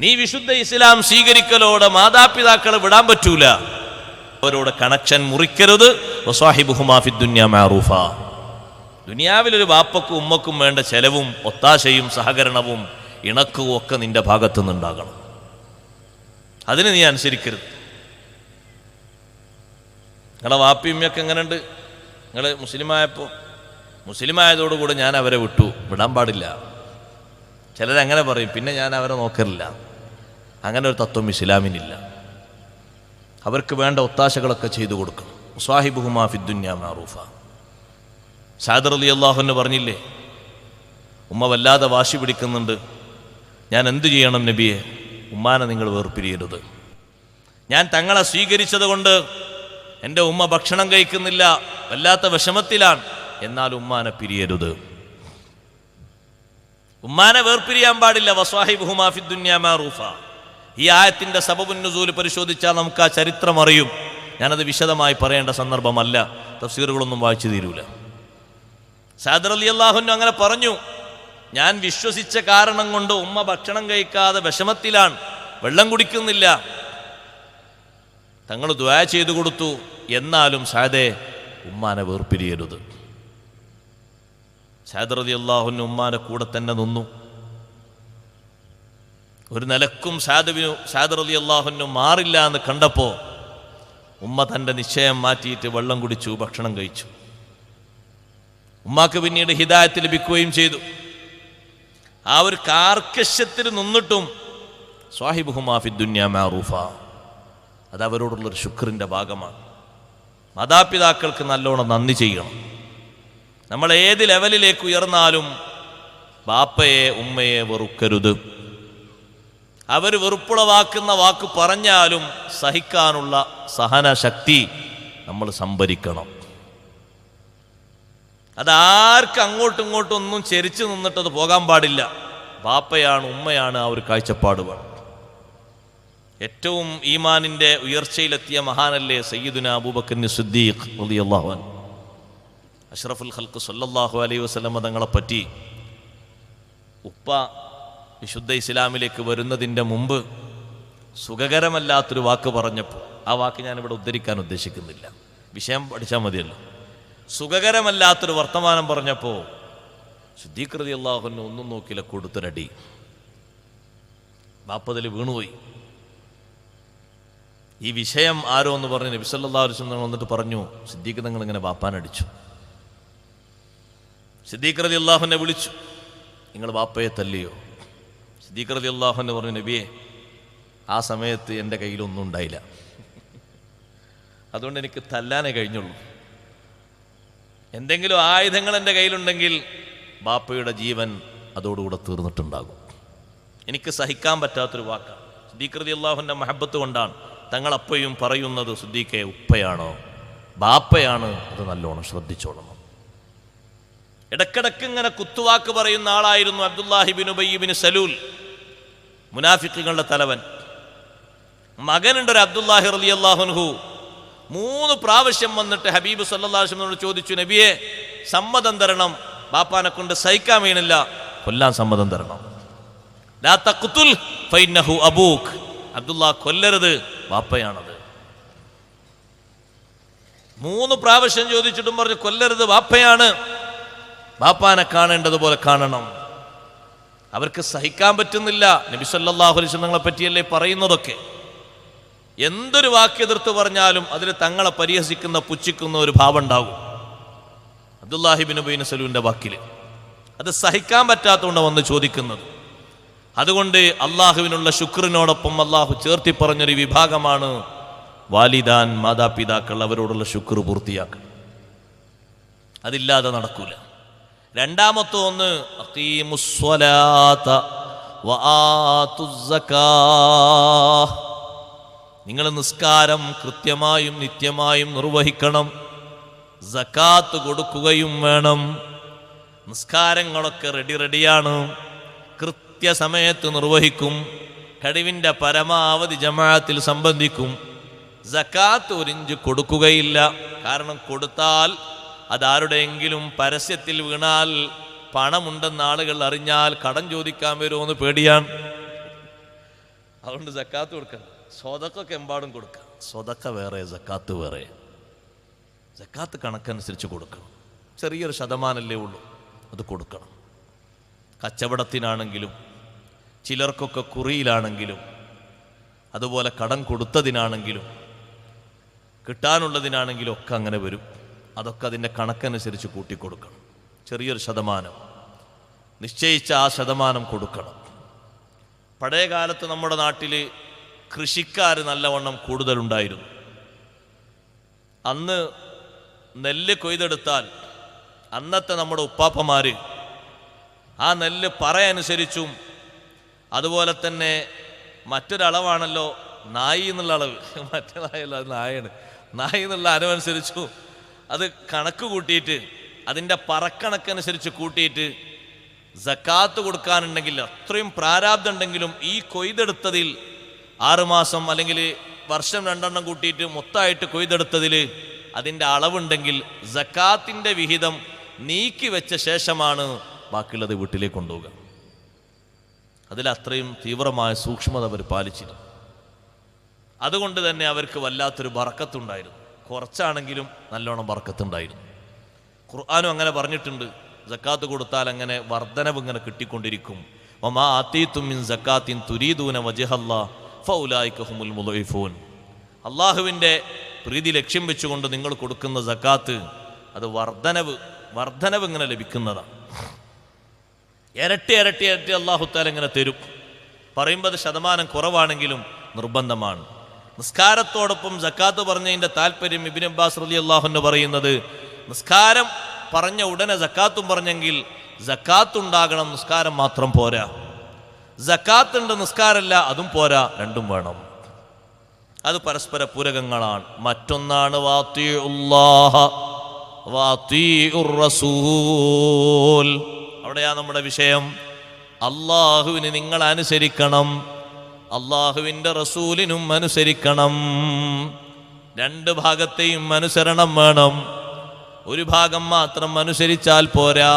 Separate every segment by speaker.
Speaker 1: നീ വിശുദ്ധ ഇസ്ലാം സ്വീകരിക്കലോടെ മാതാപിതാക്കളെ വിടാൻ പറ്റൂല, അവരോട് കണക്ഷൻ മുറിക്കരുത്. വസ്വാഹിബുഹുമാ ഫിദ്ദുനിയ മഅറൂഫ. ദുനിയാവിലൊരു ബാപ്പക്കും ഉമ്മക്കും വേണ്ട ചെലവും ഒത്താശയും സഹകരണവും ഇണക്കവും ഒക്കെ നിന്റെ ഭാഗത്തു നിന്നുണ്ടാകണം. അതിന് നീ അനുസരിക്കരുത്. നിങ്ങളെ വാപ്പയും ഉമ്മയൊക്കെ എങ്ങനെയുണ്ട്? നിങ്ങൾ മുസ്ലിമായതോടുകൂടെ ഞാൻ അവരെ വിടാൻ പാടില്ല. ചിലരങ്ങനെ പറയും, പിന്നെ ഞാൻ അവരെ നോക്കലില്ല. അങ്ങനെ ഒരു തത്വം ഇസ്ലാമിനില്ല. അവർക്ക് വേണ്ട ഒത്താശകളൊക്കെ ചെയ്തു കൊടുക്കണം. വസ്വാഹിബുഹുമാ ഫിദ്ദുനിയ മഅറൂഫ. സഅദ് റളിയല്ലാഹു അൻഹു പറഞ്ഞില്ലേ, ഉമ്മ വല്ലാതെ വാശി പിടിക്കുന്നുണ്ട്, ഞാൻ എന്തു ചെയ്യണം നബിയെ? ഉമ്മാനെ നിങ്ങൾ വേർപിരിയരുത്. ഞാൻ തങ്ങളെ സ്വീകരിച്ചത് കൊണ്ട് എൻ്റെ ഉമ്മ ഭക്ഷണം കഴിക്കുന്നില്ല, വല്ലാത്ത വിഷമത്തിലാണ്, എന്നാൽ ഉമ്മാനെ പിരിയരുത്. ഉമ്മാനെ വേർപിരിയാൻ പാടില്ല. വസ്വാഹിബുഹുമാ ഫിദ്ദുനിയ മഅറൂഫ. ഈ ആയത്തിന്റെ സബബുൻ നുസൂൽ പരിശോധിച്ചാൽ നമുക്ക് ആ ചരിത്രം അറിയും. ഞാനത് വിശദമായി പറയേണ്ട സന്ദർഭമല്ല, തഫ്സീറുകളൊന്നും വായിച്ചു തീരൂല. സഅദ് റളിയല്ലാഹു അൻഹു അങ്ങനെ പറഞ്ഞു, ഞാൻ വിശ്വസിച്ച കാരണം കൊണ്ട് ഉമ്മ ഭക്ഷണം കഴിക്കാതെ വിഷമത്തിലാണ്, വെള്ളം കുടിക്കുന്നില്ല. തങ്ങൾ ദുആ ചെയ്തു കൊടുത്തു, എന്നാലും സഅദേ ഉമ്മാനെ വേർപിരിയരുത്. സഅദ് റളിയല്ലാഹു അൻഹു ഉമ്മാനെ കൂടെ തന്നെ നിന്നു. ഒരു നിലക്കും സഅദ് റളിയല്ലാഹു അൻഹു മാറില്ല എന്ന് കണ്ടപ്പോൾ ഉമ്മ തൻ്റെ നിശ്ചയം മാറ്റിയിട്ട് വെള്ളം കുടിച്ചു, ഭക്ഷണം കഴിച്ചു. ഉമ്മാക്ക് പിന്നീട് ഹിദായത്ത് ലഭിക്കുകയും ചെയ്തു. ആ ഒരു കാർക്കശ്യത്തിൽ നിന്നിട്ടും സ്വാഹിബുഹുമാ ഫിദ്ദുനിയ മഅറൂഫ, അത് അവരോടുള്ളൊരു ശുക്രിൻ്റെ ഭാഗമാണ്. മാതാപിതാക്കൾക്ക് നല്ലോണം നന്ദി ചെയ്യണം. നമ്മൾ ഏത് ലെവലിലേക്ക് ഉയർന്നാലും ബാപ്പയെ ഉമ്മയെ വെറുക്കരുത്. അവർ വെറുപ്പുളവാക്കുന്ന വാക്ക് പറഞ്ഞാലും സഹിക്കാനുള്ള സഹനശക്തി നമ്മൾ സംഭരിക്കണം. അതാർക്ക് അങ്ങോട്ടും ഇങ്ങോട്ടും ഒന്നും ചെരിച്ചു നിന്നിട്ടത് പോകാൻ പാടില്ല. ബാപ്പയാണ് ഉമ്മയാണ് ആ ഒരു കാഴ്ചപ്പാട് വേണം. ഏറ്റവും ഈമാനിന്റെ ഉയർച്ചയിലെത്തിയ മഹാനല്ലേ സയ്യിദുന അബൂബക്കർ സിദ്ദീഖ് റളിയല്ലാഹു അൻഹു. അഷ്റഫുൽ ഖൽഖ് സല്ലല്ലാഹു അലൈഹി വസല്ലം തങ്ങളെ പറ്റി ഉപ്പ വിശുദ്ധ ഇസ്ലാമിലേക്ക് വരുന്നതിൻ്റെ മുമ്പ് സുഖകരമല്ലാത്തൊരു വാക്ക് പറഞ്ഞപ്പോൾ, ആ വാക്ക് ഞാനിവിടെ ഉദ്ധരിക്കാൻ ഉദ്ദേശിക്കുന്നില്ല, വിഷയം പഠിച്ചാൽ മതിയല്ലോ. സുഖകരമല്ലാത്തൊരു വർത്തമാനം പറഞ്ഞപ്പോൾ സിദ്ദീഖ് റളിയല്ലാഹു അൻഹു ഒന്നും നോക്കില്ല, കൊടുത്തൊരടി. ബാപ്പതിൽ വീണുപോയി. ഈ വിഷയം ആരോ എന്ന് പറഞ്ഞ് നബി സല്ലല്ലാഹു അലൈഹി വസല്ലം വന്നിട്ട് പറഞ്ഞു, സിദ്ദീഖ് നിങ്ങൾ ഇങ്ങനെ ബാപ്പാനടിച്ചു. സിദ്ദീഖ് റളിയല്ലാഹു അൻഹു വിളിച്ചു, നിങ്ങൾ ബാപ്പയെ തല്ലിയോ? സിദ്ദീഖ് റളിയല്ലാഹു അൻഹു പറഞ്ഞു, നബിയെ ആ സമയത്ത് എൻ്റെ കയ്യിലൊന്നും ഉണ്ടായില്ല, അതുകൊണ്ട് എനിക്ക് തല്ലാനേ കഴിഞ്ഞുള്ളൂ. എന്തെങ്കിലും ആയുധങ്ങൾ എൻ്റെ കയ്യിലുണ്ടെങ്കിൽ ബാപ്പയുടെ ജീവൻ അതോടുകൂടെ തീർന്നിട്ടുണ്ടാകും. എനിക്ക് സഹിക്കാൻ പറ്റാത്തൊരു വാക്കാണ്. സിദ്ദീഖ് റളിയല്ലാഹു അൻഹു മഹബത്ത് കൊണ്ടാണ് തങ്ങൾ അപ്പോഴും പറയുന്നത്, സിദ്ദീഖേ ഉപ്പയാണോ ബാപ്പയാണ്, അത് നല്ലോണം ശ്രദ്ധിച്ചോളണം. ഇടക്കിടക്ക് ഇങ്ങനെ കുത്തുവാക്ക് പറയുന്ന ആളായിരുന്നു Abdullahi bin Ubayy bin Salul, മുനാഫിഖുകളുടെ തലവൻ. മകനുണ്ടൊരു അബ്ദുല്ലാഹി റളിയല്ലാഹു അൻഹു 3 പ്രാവശ്യം വന്നിട്ട് ഹബീബ് സല്ലല്ലാഹു അലൈഹി വസല്ലമയോട് ചോദിച്ചു, നബിയെ സമ്മതം തരണം, ബാപ്പാനെ കൊണ്ട് സഹിക്കാൻ വീണില്ല, കൊല്ലാൻ സമ്മതം തരണം. ലാ തഖ്തുൽ ഫഇന്നഹു അബൂക്, അബ്ദുല്ലാ കൊല്ലരുത്, ബാപ്പയാണത്. 3 പ്രാവശ്യം ചോദിച്ചിട്ടും പറഞ്ഞു കൊല്ലരുത്, ബാപ്പയാണ്, ബാപ്പാനെ കാണേണ്ടതുപോലെ കാണണം. അവർക്ക് സഹിക്കാൻ പറ്റുന്നില്ല. നബി സല്ലല്ലാഹു അലൈഹി വസല്ലം തങ്ങളെ പറ്റിയല്ലേ പറയുന്നതൊക്കെ. എന്തൊരു വാക്കെതിർത്ത് പറഞ്ഞാലും അതിൽ തങ്ങളെ പരിഹസിക്കുന്ന പുച്ഛിക്കുന്ന ഒരു ഭാവം ഉണ്ടാകും അബ്ദുല്ലാഹി ബിൻ ഉബൈ ബിൻ സലൂലിന്റെ വാക്കിൽ. അത് സഹിക്കാൻ പറ്റാത്തതുകൊണ്ട് വന്ന് ചോദിക്കുന്നത്. അതുകൊണ്ട് അള്ളാഹുവിനുള്ള ശുക്രിനോടൊപ്പം അള്ളാഹു ചേർത്തി പറഞ്ഞൊരു വിഭാഗമാണ് വാലിദാൻ, മാതാപിതാക്കൾ. അവരോടുള്ള ശുക്ർ പൂർത്തിയാക്കണം, അതില്ലാതെ നടക്കൂല. രണ്ടാമത്തെ ഒന്ന് അഖീമുസ്സലാത വആതുസ്സകാഹ്, നിങ്ങൾ നിസ്കാരം കൃത്യമായും നിത്യമായും നിർവഹിക്കണം, സകാത്ത് കൊടുക്കുകയും വേണം. നിസ്കാരങ്ങളൊക്കെ റെഡിയാണ്, കൃത്യസമയത്ത് നിർവഹിക്കും, കഴിവിൻ്റെ പരമാവധി ജമാഅത്തിൽ സംബന്ധിക്കും. സകാത്ത് 1 ഇഞ്ച് കൊടുക്കുകയില്ല. കാരണം കൊടുത്താൽ അതാരുടെയെങ്കിലും പരസ്യത്തിൽ വീണാൽ, പണമുണ്ടെന്ന് ആളുകൾ അറിഞ്ഞാൽ കടം ചോദിക്കാൻ വരുമോ എന്ന് പേടിയാണ്. അതുകൊണ്ട് സക്കാത്ത് കൊടുക്കണം. സ്വതക്കൊക്കെ എമ്പാടും കൊടുക്കാം. സ്വതക്ക വേറെ, സക്കാത്ത് വേറെ. സക്കാത്ത് കണക്കനുസരിച്ച് കൊടുക്കണം. ചെറിയൊരു ശതമാനമല്ലേ ഉള്ളൂ, അത് കൊടുക്കണം. കച്ചവടത്തിനാണെങ്കിലും ചിലർക്കൊക്കെ കുറിയിലാണെങ്കിലും അതുപോലെ കടം കൊടുത്തതിനാണെങ്കിലും കിട്ടാനുള്ളതിനാണെങ്കിലും ഒക്കെ അങ്ങനെ വരും. അതൊക്കെ അതിൻ്റെ കണക്കനുസരിച്ച് കൂട്ടിക്കൊടുക്കണം. ചെറിയൊരു ശതമാനം നിശ്ചയിച്ച ആ ശതമാനം കൊടുക്കണം. പഴയ കാലത്ത് നമ്മുടെ നാട്ടിൽ കൃഷിക്കാർ നല്ലവണ്ണം കൂടുതലുണ്ടായിരുന്നു. അന്ന് നെല്ല് കൊയ്തെടുത്താൽ അന്നത്തെ നമ്മുടെ ഉപ്പാപ്പമാർ ആ നെല്ല് പറയനുസരിച്ചും അതുപോലെ തന്നെ മറ്റൊരളവാണല്ലോ നായി എന്നുള്ള അളവ്, മറ്റേ നായല്ല, അത് നായാണ്. നായി എന്നുള്ള അളവനുസരിച്ചു അത് കണക്ക് കൂട്ടിയിട്ട് അതിൻ്റെ പറക്കണക്കനുസരിച്ച് കൂട്ടിയിട്ട് സക്കാത്ത് കൊടുക്കാനുണ്ടെങ്കിൽ അത്രയും പ്രാരാബ്ദം ഉണ്ടെങ്കിലും ഈ കൊയ്തെടുത്തതിൽ 6 മാസം അല്ലെങ്കിൽ വർഷം 2 കൂട്ടിയിട്ട് മൊത്തമായിട്ട് കൊയ്തെടുത്തതിൽ അതിൻ്റെ അളവുണ്ടെങ്കിൽ സക്കാത്തിൻ്റെ വിഹിതം നീക്കി വെച്ച ശേഷമാണ് ബാക്കിയുള്ളത് വീട്ടിലേക്ക് കൊണ്ടുപോവുക. അതിലത്രയും തീവ്രമായ സൂക്ഷ്മത അവർ പാലിച്ചിരുന്നു. അതുകൊണ്ട് തന്നെ അവർക്ക് വല്ലാത്തൊരു ബറക്കത്തുണ്ടായിരുന്നു. കുറച്ചാണെങ്കിലും നല്ലോണം ബറക്കത്തുണ്ടായിരുന്നു. ഖുർആനും അങ്ങനെ പറഞ്ഞിട്ടുണ്ട്, സക്കാത്ത് കൊടുത്താൽ അങ്ങനെ വർധനവ് ഇങ്ങനെ കിട്ടിക്കൊണ്ടിരിക്കും. വമാ ആതീതും മിൻ സക്കാത്തിൻ തുരീദൂന വജ്ഹല്ലാഹ് ഫൗലൈക ഹുമുൽ മുളഇഫൂൻ. അള്ളാഹുവിൻ്റെ പ്രീതി ലക്ഷ്യം വെച്ചുകൊണ്ട് നിങ്ങൾ കൊടുക്കുന്ന സക്കാത്ത് അത് വർധനവ് ഇങ്ങനെ ലഭിക്കുന്നതാണ്. ഇരട്ടി ഇരട്ടി ഇരട്ടി അള്ളാഹു തആല ഇങ്ങനെ തരും. പറയുമ്പോൾ അത് ശതമാനം കുറവാണെങ്കിലും നിർബന്ധമാണ്. നിസ്കാരത്തോടൊപ്പം സക്കാത്ത് പറഞ്ഞതിൻ്റെ താല്പര്യം ഇബ്നു അബ്ബാസ് റളിയല്ലാഹു അൻഹു പറയുന്നത്, നിസ്കാരം പറഞ്ഞ ഉടനെ സക്കാത്തും പറഞ്ഞെങ്കിൽ സക്കാത്ത് ഉണ്ടാകണം, നിസ്കാരം മാത്രം പോരാ. സക്കാത്ത് ഉണ്ട് നിസ്കാരമല്ല, അതും പോരാ, രണ്ടും വേണം. അത് പരസ്പര പൂരകങ്ങളാണ്. മറ്റൊന്നാണ് വാത്തിഉല്ലാഹ വാത്തിഉർ റസൂൽ. അവിടെയാ നമ്മുടെ വിഷയം. അള്ളാഹുവിന് നിങ്ങൾ അനുസരിക്കണം, അള്ളാഹുവിൻ്റെ റസൂലിനും അനുസരിക്കണം. 2 ഭാഗത്തെയും അനുസരണം വേണം. ഒരു ഭാഗം മാത്രം അനുസരിച്ചാൽ പോരാ,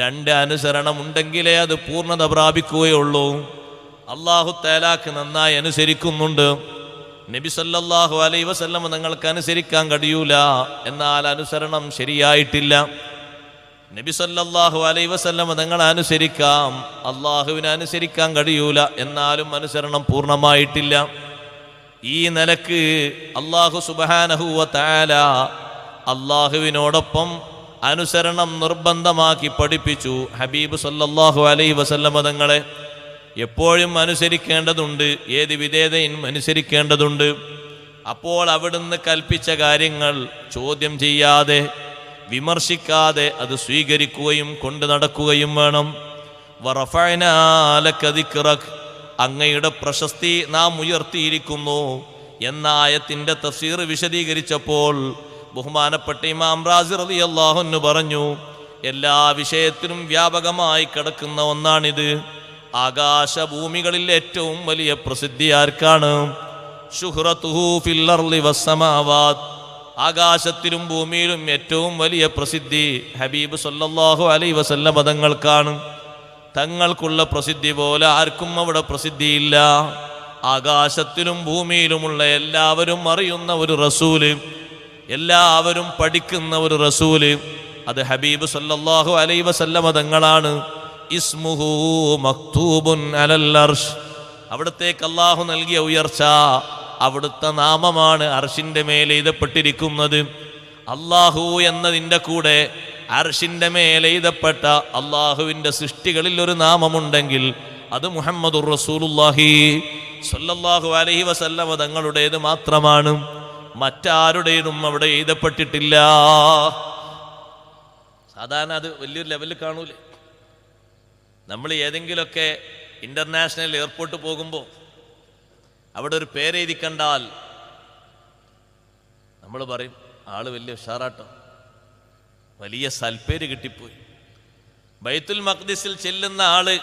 Speaker 1: 2 അനുസരണം ഉണ്ടെങ്കിലേ അത് പൂർണ്ണത പ്രാപിക്കുകയുള്ളൂ. അള്ളാഹു തആലാക്ക് നന്നായി അനുസരിക്കുന്നുണ്ട്, നബി സല്ലല്ലാഹു അലൈഹി വസല്ലം നിങ്ങൾക്ക് അനുസരിക്കാൻ കഴിയൂല, എന്നാൽ അനുസരണം ശരിയായിട്ടില്ല. നബി സല്ലല്ലാഹു അലൈഹി വസല്ലം നിങ്ങൾ അനുസരിക്കാം, അള്ളാഹുവിനെ അനുസരിക്കാൻ കഴിയൂല, എന്നാലും അനുസരണം പൂർണ്ണമായിട്ടില്ല. ഈ നിലക്ക് അള്ളാഹു സുബ്ഹാനഹു വ തആല അള്ളാഹുവിനോടൊപ്പം അനുസരണം നിർബന്ധമാക്കി പഠിപ്പിച്ചു. ഹബീബ് സല്ലല്ലാഹു അലൈഹി വസല്ലം തങ്ങളെ എപ്പോഴും അനുസരിക്കേണ്ടതുണ്ട്, ഏത് വിധേയതയും അനുസരിക്കേണ്ടതുണ്ട്. അപ്പോൾ അവിടുന്ന് കൽപ്പിച്ച കാര്യങ്ങൾ ചോദ്യം ചെയ്യാതെ വിമർശിക്കാതെ അത് സ്വീകരിക്കുകയും കൊണ്ട് നടക്കുകയും വേണം. വറഫഅനാ ലക ദിക്റക്, അങ്ങയുടെ പ്രശസ്തി നാം ഉയർത്തിയിരിക്കുന്നു എന്ന ആയത്തിൻ്റെ തഫ്സീർ വിശദീകരിച്ചപ്പോൾ ബഹുമാനപ്പെട്ട ഇമാം റാസി റളിയല്ലാഹു അൻഹു പറഞ്ഞു, എല്ലാ വിഷയത്തിലും വ്യാപകമായി കിടക്കുന്ന ഒന്നാണിത്. ആകാശഭൂമികളിൽ ഏറ്റവും വലിയ പ്രസിദ്ധി ആർക്കാണ്? ശുഹ്റതുഹു ഫിൽ അർളി വസ്സമാവാത്. ആകാശത്തിലും ഭൂമിയിലും ഏറ്റവും വലിയ പ്രസിദ്ധി ഹബീബ് സല്ലല്ലാഹു അലൈഹി വസല്ലം തങ്ങൾക്കാണ്. തങ്ങൾക്കുള്ള പ്രസിദ്ധി പോലെ ആർക്കും അവിടെ പ്രസിദ്ധിയില്ല. ആകാശത്തിലും ഭൂമിയിലുമുള്ള എല്ലാവരും അറിയുന്ന ഒരു റസൂല്, എല്ലാവരും പഠിക്കുന്ന ഒരു റസൂല്, അത് ഹബീബ് സല്ലല്ലാഹു അലൈഹി വസല്ലം തങ്ങളാണ്. ഇസ്മുഹു മക്തൂബുൻ അലൽ അർശ്. അവിടത്തേക്ക് അല്ലാഹു നൽകിയ ഉയർച്ച, അവിടുത്തെ നാമമാണ് അർശിന്റെ മേൽ എഴുതപ്പെട്ടിരിക്കുന്നത്. അല്ലാഹു എന്നതിൻ്റെ കൂടെ അർശിന്റെ മേൽ എഴുതപ്പെട്ട അള്ളാഹുവിൻ്റെ സൃഷ്ടികളിൽ ഒരു നാമമുണ്ടെങ്കിൽ അത് മുഹമ്മദുർ റസൂലുള്ളാഹി സ്വല്ലല്ലാഹു അലൈഹി വസല്ലം തങ്ങളുടേത് മാത്രമാണ്. മറ്റാരുടേതും അവിടെ എഴുതപ്പെട്ടിട്ടില്ല. സാധാരണ അത് വലിയൊരു ലെവലിൽ കാണൂലേ. നമ്മൾ ഏതെങ്കിലുമൊക്കെ ഇന്റർനാഷണൽ എയർപോർട്ട് പോകുമ്പോൾ അവിടെ ഒരു പേരെഴുതി കണ്ടാൽ നമ്മൾ പറയും, ആള് വലിയ ഉഷാറാട്ടം, വലിയ സൽപ്പേര് കിട്ടിപ്പോയി. ബൈത്തുൽ മഖ്ദിസിൽ ചെല്ലുന്ന ആള്,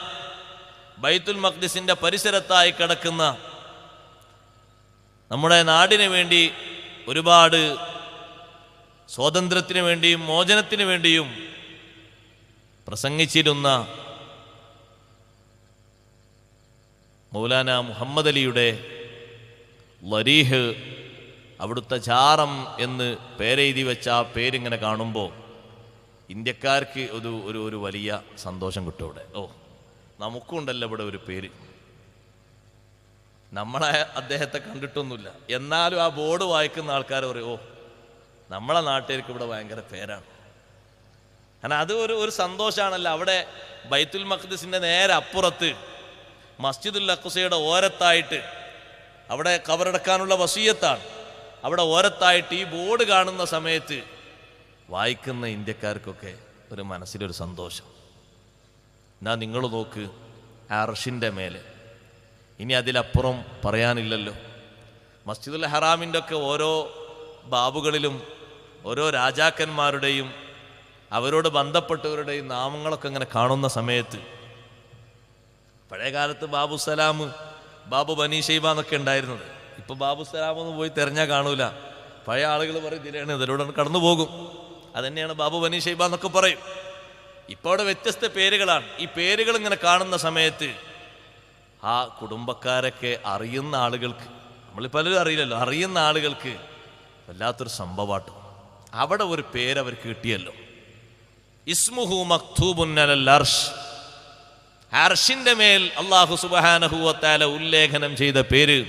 Speaker 1: ബൈത്തുൽ മഖ്ദിസിന്റെ പരിസരത്തായി കിടക്കുന്ന, നമ്മുടെ നാടിന് വേണ്ടി ഒരുപാട് സ്വാതന്ത്ര്യത്തിന് വേണ്ടിയും മോചനത്തിന് വേണ്ടിയും പ്രസംഗിച്ചിരുന്ന മൗലാന മുഹമ്മദ് അലിയുടെ ലരീഹ്, അവിടുത്തെ ജാറം എന്ന് പേരെഴുതി വെച്ച ആ പേരിങ്ങനെ കാണുമ്പോൾ ഇന്ത്യക്കാർക്ക് ഒരു വലിയ സന്തോഷം കിട്ടും. ഇവിടെ നമുക്കുണ്ടല്ലോ ഇവിടെ ഒരു പേര്. നമ്മളെ അദ്ദേഹത്തെ കണ്ടിട്ടൊന്നുമില്ല, എന്നാലും ആ ബോർഡ് വായിക്കുന്ന ആൾക്കാർ പറയും നമ്മളെ നാട്ടുകാർക്ക് ഇവിടെ ഭയങ്കര പേരാണ്. കാരണം അത് ഒരു സന്തോഷമാണല്ലോ. അവിടെ ബൈത്തുൽ മഖ്ദിസിന്റെ നേരെ അപ്പുറത്ത് മസ്ജിദുൽ അഖ്സയുടെ ഓരത്തായിട്ട്, അവിടെ ഖബറടക്കാനുള്ള വസിയത്താണ്, അവിടെ ഓരത്തായിട്ട് ഈ ബോർഡ് കാണുന്ന സമയത്ത് വായിക്കുന്ന ഇന്ത്യക്കാർക്കൊക്കെ ഒരു മനസ്സിലൊരു സന്തോഷം. എന്നാ നിങ്ങൾ നോക്ക്, അർശിൻ്റെ മേലെ ഇനി അതിലപ്പുറം പറയാനില്ലല്ലോ. മസ്ജിദുൽ ഹറാമിൻ്റെ ഒക്കെ ഓരോ ബാബുകളിലും ഓരോ രാജാക്കന്മാരുടെയും അവരോട് ബന്ധപ്പെട്ടവരുടെയും നാമങ്ങളൊക്കെ ഇങ്ങനെ കാണുന്ന സമയത്ത്, പഴയ കാലത്ത് ബാബു സലാം, ബാബു ബനി ഷൈബ എന്നൊക്കെ ഉണ്ടായിരുന്നത്. ഇപ്പൊ ബാബു സലാം ഒന്ന് പോയി തിരഞ്ഞാൽ കാണൂല. പഴയ ആളുകൾ പറയും ഇതിലാണ്, ഇതിലൂടെ കടന്നു പോകും. അതന്നെയാണ് ബാബു ബനി ഷൈബ എന്നൊക്കെ പറയും. ഇപ്പൊ അവിടെ വ്യത്യസ്ത പേരുകളാണ്. ഈ പേരുകൾ ഇങ്ങനെ കാണുന്ന സമയത്ത് ആ കുടുംബക്കാരൊക്കെ അറിയുന്ന ആളുകൾക്ക്, നമ്മൾ പലരും അറിയില്ലല്ലോ, അറിയുന്ന ആളുകൾക്ക് വല്ലാത്തൊരു സംഭവമാട്ടോ. അവിടെ ഒരു പേര് അവർക്ക് കിട്ടിയല്ലോ. ഇസ്മുഹു മക്തൂബുൻ അലൽ അർശ്, അർശിന്റെ മേൽ അല്ലാഹു സുബ്ഹാനഹു വ തആല ഉല്ലേഖനം ചെയ്ത പേര്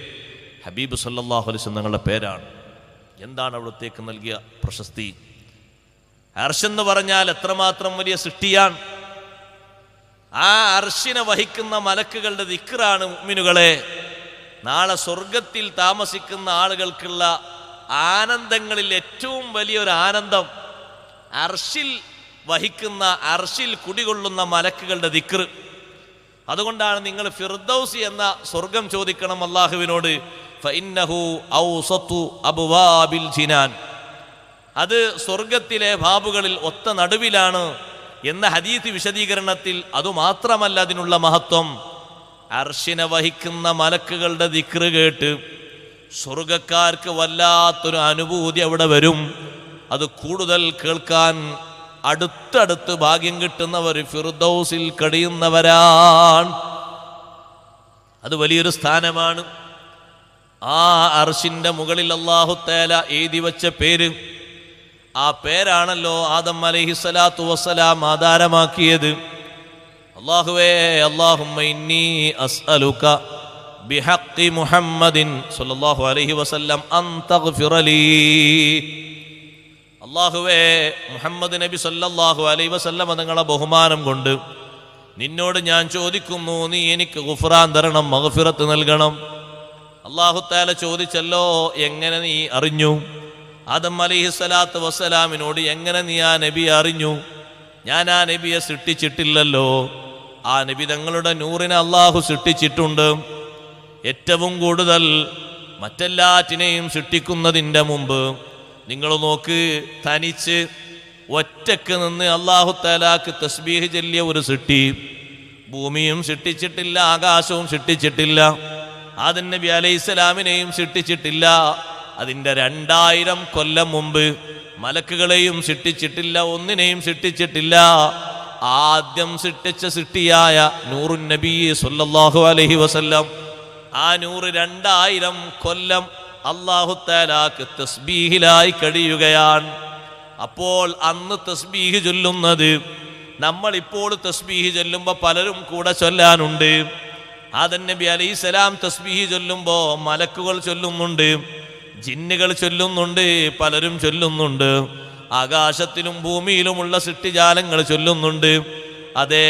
Speaker 1: ഹബീബ് സല്ലല്ലാഹു അലൈഹി വസല്ലം തങ്ങളുടെ പേരാണ്. എന്താണ് അവിടത്തേക്ക് നൽകിയ പ്രശസ്തി? അർശ് എന്ന് പറഞ്ഞാൽ എത്രമാത്രം വലിയ സൃഷ്ടിയാണ്. ആ അർശിനെ വഹിക്കുന്ന മലക്കുകളുടെ ദിക്റാണ് മുഅ്മിനുകളെ. നാളെ സ്വർഗത്തിൽ താമസിക്കുന്ന ആളുകൾക്കുള്ള ആനന്ദങ്ങളിൽ ഏറ്റവും വലിയൊരു ആനന്ദം അർശിൽ വഹിക്കുന്ന, അർശിൽ കുടികൊള്ളുന്ന മലക്കുകളുടെ ദിക്ർ. അതുകൊണ്ടാണ് നിങ്ങൾ ഫിർദൗസി എന്ന സ്വർഗം ചോദിക്കണം അല്ലാഹുവിനോട്. ഫഇന്നഹു ഔസതു അബ്വാബിൽ ജിനാൻ, അത് സ്വർഗത്തിലെ ബാബുകളിൽ ഒത്ത നടുവിലാണ് എന്ന ഹദീസ് വിശദീകരണത്തിൽ. അതുമാത്രമല്ല അതിനുള്ള മഹത്വം, അർശിനെ വഹിക്കുന്ന മലക്കുകളുടെ ദിക്ർ കേട്ട് സ്വർഗക്കാർക്ക് വല്ലാത്തൊരു അനുഭൂതി അവിടെ വരും. അത് കൂടുതൽ കേൾക്കാൻ അടുത്തടുത്ത് ഭാഗ്യം കിട്ടുന്നവർ ഫിർദൗസിൽ കഴിയുന്നവരാണ്. അത് വലിയൊരു സ്ഥാനമാണ്. ആ അർശിന്റെ മുകളിൽ അല്ലാഹു തആല എഴുതി വച്ച പേര്, ആ പേരാണല്ലോ ആദം അലൈഹിസ്സലാത്തു വസ്സലാം ആധാരമാക്കിയത്. അല്ലാഹുവേ, അല്ലാഹുമ്മ ഇന്നി അസ്അലുക ബിഹഖി മുഹമ്മദിൻ സ്വല്ലല്ലാഹു അലൈഹി വസല്ലം അൻ തഗ്ഫിറ ലീ. അല്ലാഹുവേ, മുഹമ്മദ് നബി സ്വല്ലല്ലാഹു അലൈഹി വസല്ലം തങ്ങളുടെ ബഹുമാനം കൊണ്ട് നിന്നോട് ഞാൻ ചോദിക്കുന്നു, നീ എനിക്ക് ഗുഫ്റാൻ തരണം, മഗ്ഫിറത്ത് നൽകണം. അല്ലാഹു തആല ചോദിച്ചല്ലോ, എങ്ങനെ നീ അറിഞ്ഞു? ആദം അലൈഹിസ്സലാത്തു വസ്സലാമിനോട് എങ്ങനെ നീ ആ നബിയെ അറിഞ്ഞു? ഞാൻ ആ നബിയെ സൃഷ്ടിച്ചിട്ടില്ലല്ലോ. ആ നബി തങ്ങളുടെ നൂറിനെ അല്ലാഹു സൃഷ്ടിച്ചിട്ടുണ്ട്. ഏറ്റവും കൂടുതൽ മറ്റെല്ലാറ്റിനെയും സൃഷ്ടിക്കുന്നതിൻ്റെ മുമ്പ് നിങ്ങൾ നോക്ക്, തനിച്ച് ഒറ്റക്ക് നിന്ന് അല്ലാഹു തആലാക്ക് തസ്ബീഹ് ചൊല്ലിയ ഒരു സൃഷ്ടി. ഭൂമിയും സൃഷ്ടിച്ചിട്ടില്ല, ആകാശവും സൃഷ്ടിച്ചിട്ടില്ല, ആദം നബി അലൈഹിസ്സലാമിനെയും സൃഷ്ടിച്ചിട്ടില്ല. അതിൻ്റെ 2000 കൊല്ലം മുമ്പ് മലക്കുകളെയും സൃഷ്ടിച്ചിട്ടില്ല, ഒന്നിനെയും സൃഷ്ടിച്ചിട്ടില്ല. ആദ്യം സൃഷ്ടിച്ച സൃഷ്ടിയായ നൂറുൻ നബി സ്വല്ലല്ലാഹു അലൈഹി വസല്ലം, ആ നൂറ് 2000 കൊല്ലം അല്ലാഹു തആലാക്ക് തസ്ബീഹിലായി കഴിയുകയാണ്. അപ്പോൾ അന്ന് തസ്ബീഹ് ചൊല്ലുന്നത്, നമ്മളിപ്പോൾ തസ്ബീഹ് ചൊല്ലുമ്പോൾ പലരും കൂടെ ചൊല്ലാനുണ്ട്. ആദം നബി അലൈഹിസ്സലാം തസ്ബീഹ് ചൊല്ലുമ്പോൾ മലക്കുകൾ ചൊല്ലുന്നുണ്ട്, ജിന്നുകൾ ചൊല്ലുന്നുണ്ട്, പലരും ചൊല്ലുന്നുണ്ട്. ആകാശത്തിലും ഭൂമിയിലുമുള്ള സൃഷ്ടിജാലങ്ങൾ ചൊല്ലുന്നുണ്ട്. അതെ,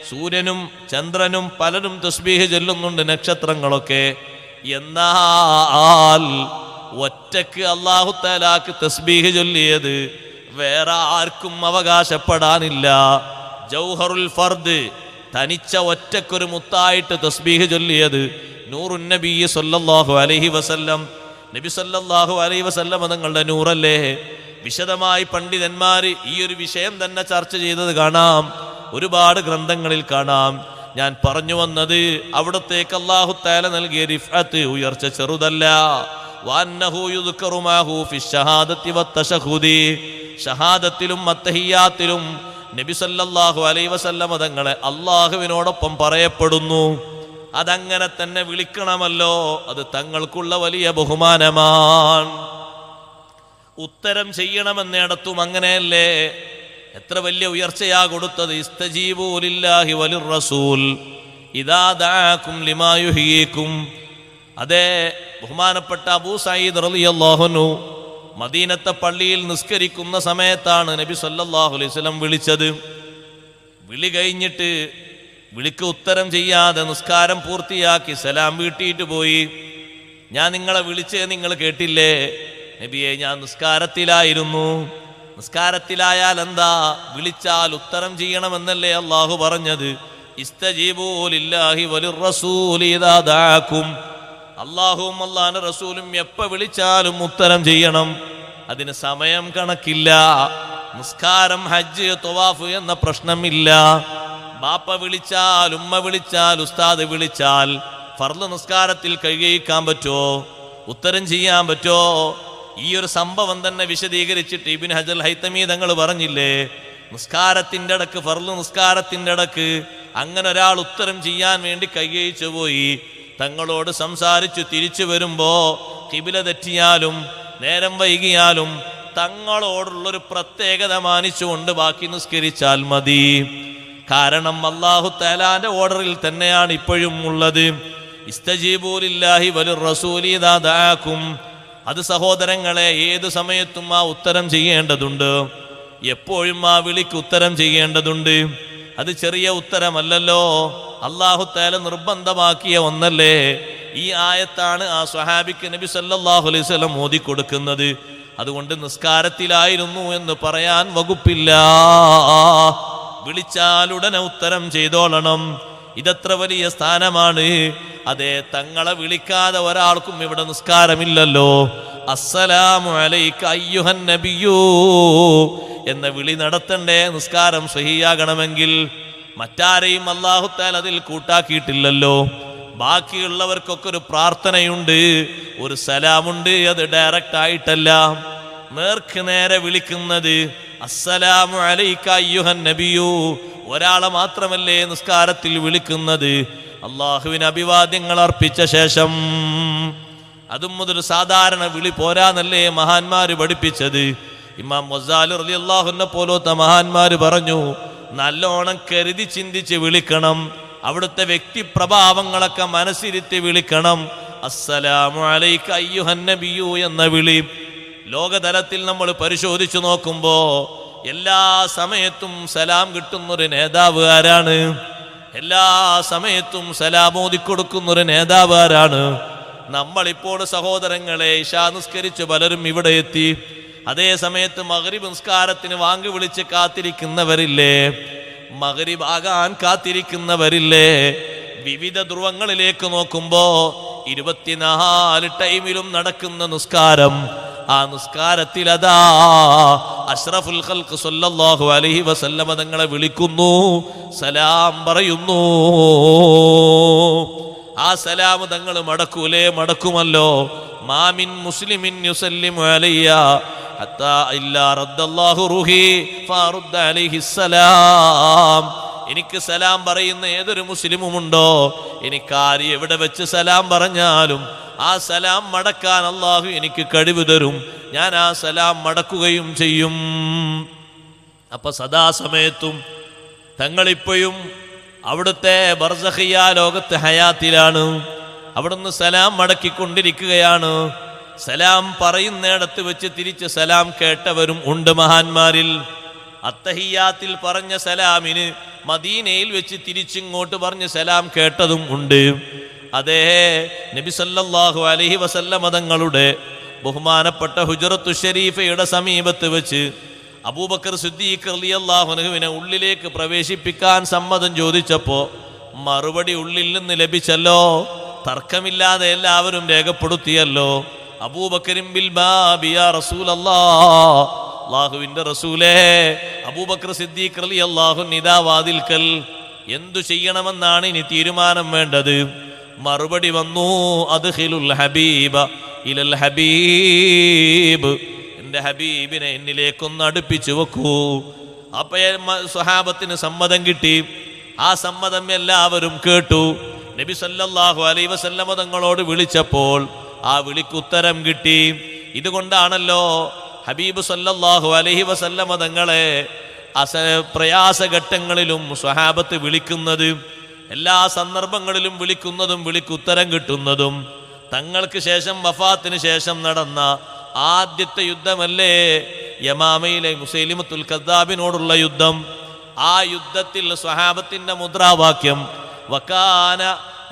Speaker 1: സൂര്യനും ചന്ദ്രനും പലരും തസ്ബീഹ് ചൊല്ലുന്നുണ്ട്, നക്ഷത്രങ്ങളൊക്കെ. എന്നാൽ ഒറ്റക്ക് അല്ലാഹു തആലാക്ക് തസ്ബീഹ് ചൊല്ലിയത് വേറെ ആർക്കും അവകാശപ്പെടാനില്ല. ജൗഹറുൽ ഫർദ്, തനിച്ച ഒറ്റക്കൊരു മുത്തായിട്ട് തസ്ബീഹ് ചൊല്ലിയത് നൂറുൻ നബി സ്വല്ലല്ലാഹു അലൈഹി വസല്ലം. നബി സല്ലല്ലാഹു അലൈഹി വസല്ലം തങ്ങളുടെ നൂറല്ലേ. വിശദമായി പണ്ഡിതന്മാർ ഈ ഒരു വിഷയം തന്നെ ചർച്ച ചെയ്തത് കാണാം, ഒരുപാട് ഗ്രന്ഥങ്ങളിൽ കാണാം. ഞാൻ പറഞ്ഞു വന്നത്, അവിടത്തേക്ക് അല്ലാഹു തആല നൽകിയ റിഫഅത്ത്, ഉയർച്ച ചെറുതല്ല. വഅന്നഹു യുദ്കറു മാഹു ഫിശ്ശഹാദത്തി വത്തശഹുദി, ഷഹാദത്തിലും അത്തഹിയ്യാത്തിലും നബി സല്ലല്ലാഹു അലൈഹി വസല്ലം തങ്ങളെ അല്ലാഹുവിനോടൊപ്പം പറയപ്പെടുന്നു. അതങ്ങനെ തന്നെ വിളിക്കണമല്ലോ. അത് തങ്ങൾക്കുള്ള വലിയ ബഹുമാനമാണ്. ഉത്തരം ചെയ്യണമെന്നിടത്തും അങ്ങനെയല്ലേ? എത്ര വലിയ ഉയർച്ചയാ കൊടുത്തത്. ഇസ്തജീബൂ ലില്ലാഹി വലിർ റസൂൽ ഇദാ ദഅാകും ലിമാ യുഹ്യീകും. അതേ, ബഹുമാനപ്പെട്ട അബൂ സഈദ് റളിയല്ലാഹു അൻഹു മദീനത്തെ പള്ളിയിൽ നിസ്കരിക്കുന്ന സമയത്താണ് നബി സല്ലല്ലാഹു അലൈഹി വസല്ലം വിളിച്ചത്. വിളി കഴിഞ്ഞിട്ട് വിളിക്ക് ഉത്തരം ചെയ്യാതെ നിസ്കാരം പൂർത്തിയാക്കി സലാം വീട്ടിയിട്ട് പോയി. ഞാൻ നിങ്ങളെ വിളിച്ചേ നിങ്ങൾ കേട്ടില്ലേ? നബിയെ, ഞാൻ നിസ്കാരത്തിലായിരുന്നു. നിസ്കാരത്തിലായാൽ എന്താ? വിളിച്ചാൽ ഉത്തരം ചെയ്യണമെന്നല്ലേ അള്ളാഹു പറഞ്ഞത്? ഇസ്തജീബൂ ലില്ലാഹി വലിർ റസൂലി ഇദാ ദഅാകും. അള്ളാഹുവും അള്ളാഹുവിന്റെ റസൂലും എപ്പ വിളിച്ചാലും ഉത്തരം ചെയ്യണം. അതിന് സമയം കണക്കില്ല. നിസ്കാരം, ഹജ്ജ്, തവാഫ് എന്ന പ്രശ്നമില്ല. ബാപ്പ വിളിച്ചാൽ, ഉമ്മ വിളിച്ചാൽ, ഉസ്താദ് വിളിച്ചാൽ ഫർള് നിസ്കാരത്തിൽ കൈകഴിക്കാൻ പറ്റുമോ? ഉത്തരം ചെയ്യാൻ പറ്റുമോ? ഈ ഒരു സംഭവം തന്നെ വിശദീകരിച്ചിട്ട് ഇബ്നു ഹജർ ഹൈതമി തങ്ങൾ പറഞ്ഞില്ലേ, നിസ്കാരത്തിന്റെ ഇടക്ക്, ഫർള് നിസ്കാരത്തിന്റെ ഇടക്ക് അങ്ങനെ ഒരാൾ ഉത്തരം ചെയ്യാൻ വേണ്ടി കൈകഴിച്ചു പോയി. തങ്ങളോട് സംസാരിച്ചു തിരിച്ചു വരുമ്പോ ഖിബില തെറ്റിയാലും നേരം വൈകിയാലും തങ്ങളോടുള്ളൊരു പ്രത്യേകത മാനിച്ചുകൊണ്ട് ബാക്കി നിസ്കരിച്ചാൽ മതി. കാരണം അല്ലാഹു തആലാന്റെ ഓർഡറിൽ തന്നെയാണ് ഇപ്പോഴും ഉള്ളത്. ഇസ്തജീബൂ ലില്ലാഹി വലിർ റസൂലി ഇദാ ദഅാകും. അത് സഹോദരങ്ങളെ, ഏത് സമയത്തും ആ ഉത്തരം ചെയ്യേണ്ടതുണ്ട്. എപ്പോഴും ആ വിളിക്ക് ഉത്തരം ചെയ്യേണ്ടതുണ്ട്. അത് ചെറിയ ഉത്തരമല്ലല്ലോ, അല്ലാഹു തആല നിർബന്ധമാക്കിയ ഒന്നല്ലേ. ഈ ആയത്താണ് ആ സ്വഹാബിക്ക് നബി സല്ലല്ലാഹു അലൈഹി വസല്ലം ഓതി കൊടുക്കുന്നത്. അതുകൊണ്ട് നിസ്കാരത്തിലായിരുന്നു എന്ന് പറയാൻ വകുപ്പില്ല. വിളിച്ചാലുടനെ ഉത്തരം ചെയ്തോളണം. ഇതെത്ര വലിയ സ്ഥാനമാണ്. അതെ, തങ്ങളെ വിളിക്കാതെ ഒരാൾക്കും ഇവിടെ നിസ്കാരമില്ലല്ലോ. അസ്സലാമു അലൈക അയ്യുഹൻ നബിയൂ എന്ന വിളി നടത്തണ്ടേ നിസ്കാരം സഹിയാകണമെങ്കിൽ? മറ്റാരെയും അല്ലാഹു തആല അതിൽ കൂട്ടാക്കിയിട്ടില്ലല്ലോ. ബാക്കിയുള്ളവർക്കൊക്കെ ഒരു പ്രാർത്ഥനയുണ്ട്, ഒരു സലാമുണ്ട്. അത് ഡയറക്റ്റ് ആയിട്ടല്ല, നേർക്ക് നേരെ വിളിക്കുന്നത്. അസ്സലാമു അലൈക അയ്യുഹൻ നബിയൂ, ഒരാളെ മാത്രമല്ലേ നിസ്കാരത്തിൽ വിളിക്കുന്നത്, അള്ളാഹുവിന് അഭിവാദ്യങ്ങൾ അർപ്പിച്ച ശേഷം. അതും മുതൽ സാധാരണ വിളി പോരാന്നല്ലേ മഹാന്മാര് പഠിപ്പിച്ചത്. ഇമാം ഗസാലി റളിയല്ലാഹു അൻഹു പോലത്തെ മഹാന്മാര് പറഞ്ഞു, നല്ലോണം കരുതി ചിന്തിച്ച് വിളിക്കണം. അവിടുത്തെ വ്യക്തിപ്രഭാവങ്ങളൊക്കെ മനസ്സിരുത്തി വിളിക്കണം. അസ്സലാമു അലൈക അയ്യുഹൻ നബിയൂ എന്ന വിളി ലോകതലത്തിൽ നമ്മൾ പരിശോധിച്ചു നോക്കുമ്പോ എല്ലാ സമയത്തും സലാം കിട്ടുന്നൊരു നേതാവ് ആരാണ്? എല്ലാ സമയത്തും സലാം ഓതിക്കൊടുക്കുന്നൊരു നേതാവ് ആരാണ്? നമ്മളിപ്പോൾ സഹോദരങ്ങളെ ഇശാ നിസ്കരിച്ച് പലരും ഇവിടെ എത്തി. അതേ സമയത്ത് മഗ്രിബ് നിസ്കാരത്തിന് വാങ്ങി വിളിച്ച് കാത്തിരിക്കുന്നവരില്ലേ? മഗ്രിബ് ആകാൻ കാത്തിരിക്കുന്നവരില്ലേ? വിവിധ ധ്രുവങ്ങളിലേക്ക് നോക്കുമ്പോ 24 ടൈമിലും നടക്കുന്ന നിസ്കാരം. ആ നിസ്കാരത്തിൽ അതാ അഷ്റഫുൽ ഖൽഖ് സല്ലല്ലാഹു അലൈഹി വസല്ലമ തങ്ങളെ വിളിക്കുന്നു, സലാം പറയുന്നു. ആ സലാം തങ്ങൾ മടക്കൂലേ? മടക്കുമല്ലോ. മാമിൻ മുസ്ലിമിൻ യുസല്ലിമു അലയ്യ ഹത്താ ഇല്ലാ റദ്ദല്ലാഹു റൂഹി ഫറുദ്ദ അലൈഹിസ്സലാം. എനിക്ക് സലാം പറയുന്ന ഏതൊരു മുസ്ലിമുമുണ്ടോ, എനിക്കാര് എവിടെ വെച്ച് സലാം പറഞ്ഞാലും ആ സലാം മടക്കാൻ അള്ളാഹു എനിക്ക് കഴിവ് തരും. ഞാൻ ആ സലാം മടക്കുകയും ചെയ്യും. അപ്പൊ സദാസമയത്തും തങ്ങളിപ്പോഴും അവിടുത്തെ ബർസഖിയ ലോകത്തെ ഹയാത്തിലാണ്. അവിടുന്ന് സലാം മടക്കിക്കൊണ്ടിരിക്കുകയാണ്. സലാം പറയുന്നിടത്ത് വെച്ച് തിരിച്ച് സലാം കേട്ടവരും ഉണ്ട് മഹാന്മാരിൽ. അത്തഹിയാത്തിൽ പറഞ്ഞ സലാമിന് മദീനയിൽ വെച്ച് തിരിച്ചിങ്ങോട്ട് പറഞ്ഞ് സലാം കേട്ടതും ഉണ്ട്. അതേ, നബി സല്ലല്ലാഹു അലൈഹി വസല്ലമ തങ്ങളുടെ ബഹുമാനപ്പെട്ട ഹുജറത്തു ഷരീഫയുടെ സമീപത്ത് വെച്ച് അബൂബക്കർ സിദ്ദീഖ് റളിയല്ലാഹു അൻഹുവിനെ ഉള്ളിലേക്ക് പ്രവേശിപ്പിക്കാൻ സമ്മതം ചോദിച്ചപ്പോ മറുപടി ഉള്ളിൽ നിന്ന് ലഭിച്ചല്ലോ. തർക്കമില്ലാതെ എല്ലാവരും രേഖപ്പെടുത്തിയല്ലോ. അബൂബക്കറിൻ ബിൽ ബാബി യാ റസൂലല്ലാഹ്, അല്ലാഹുവിന്റെ റസൂലേ. അബൂബക്കർ സിദ്ദീഖ് റളിയല്ലാഹു അൻഹു ഇദാ വാതിൽക്കൽ, എന്തു ചെയ്യണമെന്നാണ് ഇനി തീരുമാനം വേണ്ടത്? മറുപടി വന്നു, അദ്ഖിലുൽ ഹബീബ ഇലൽ ഹബീബ്, എന്റെ ഹബീബിനെ എന്നിലേക്കൊന്ന് അടുപ്പിച്ചു വെക്കൂ. അപ്പൊ സ്വഹാബത്തിന് സമ്മതം കിട്ടി. ആ സമ്മതം എല്ലാവരും കേട്ടു. നബി സല്ലല്ലാഹു അലൈഹി വസല്ലമ തങ്ങളോട് വിളിച്ചപ്പോൾ ആ വിളിക്ക് ഉത്തരം കിട്ടി. ഇതുകൊണ്ടാണല്ലോ ഹബീബ് സല്ലല്ലാഹു അലൈഹി വസല്ലമ തങ്ങളെ പ്രയാസഘട്ടങ്ങളിലും സ്വഹാബത്ത് വിളിക്കുന്നത്, എല്ലാ സന്ദർഭങ്ങളിലും വിളിക്കുന്നതും വിളിക്കുത്തരം കിട്ടുന്നതും. തങ്ങൾക്ക് ശേഷം വഫാത്തിന് ശേഷം നടന്ന ആദ്യത്തെ യുദ്ധമല്ലേ യമാമയിലെ മുസൈലിമത്തുൽ കദ്ദാബിനോടുള്ള യുദ്ധം. ആ യുദ്ധത്തിൽ സ്വഹാബത്തിന്റെ മുദ്രാവാക്യം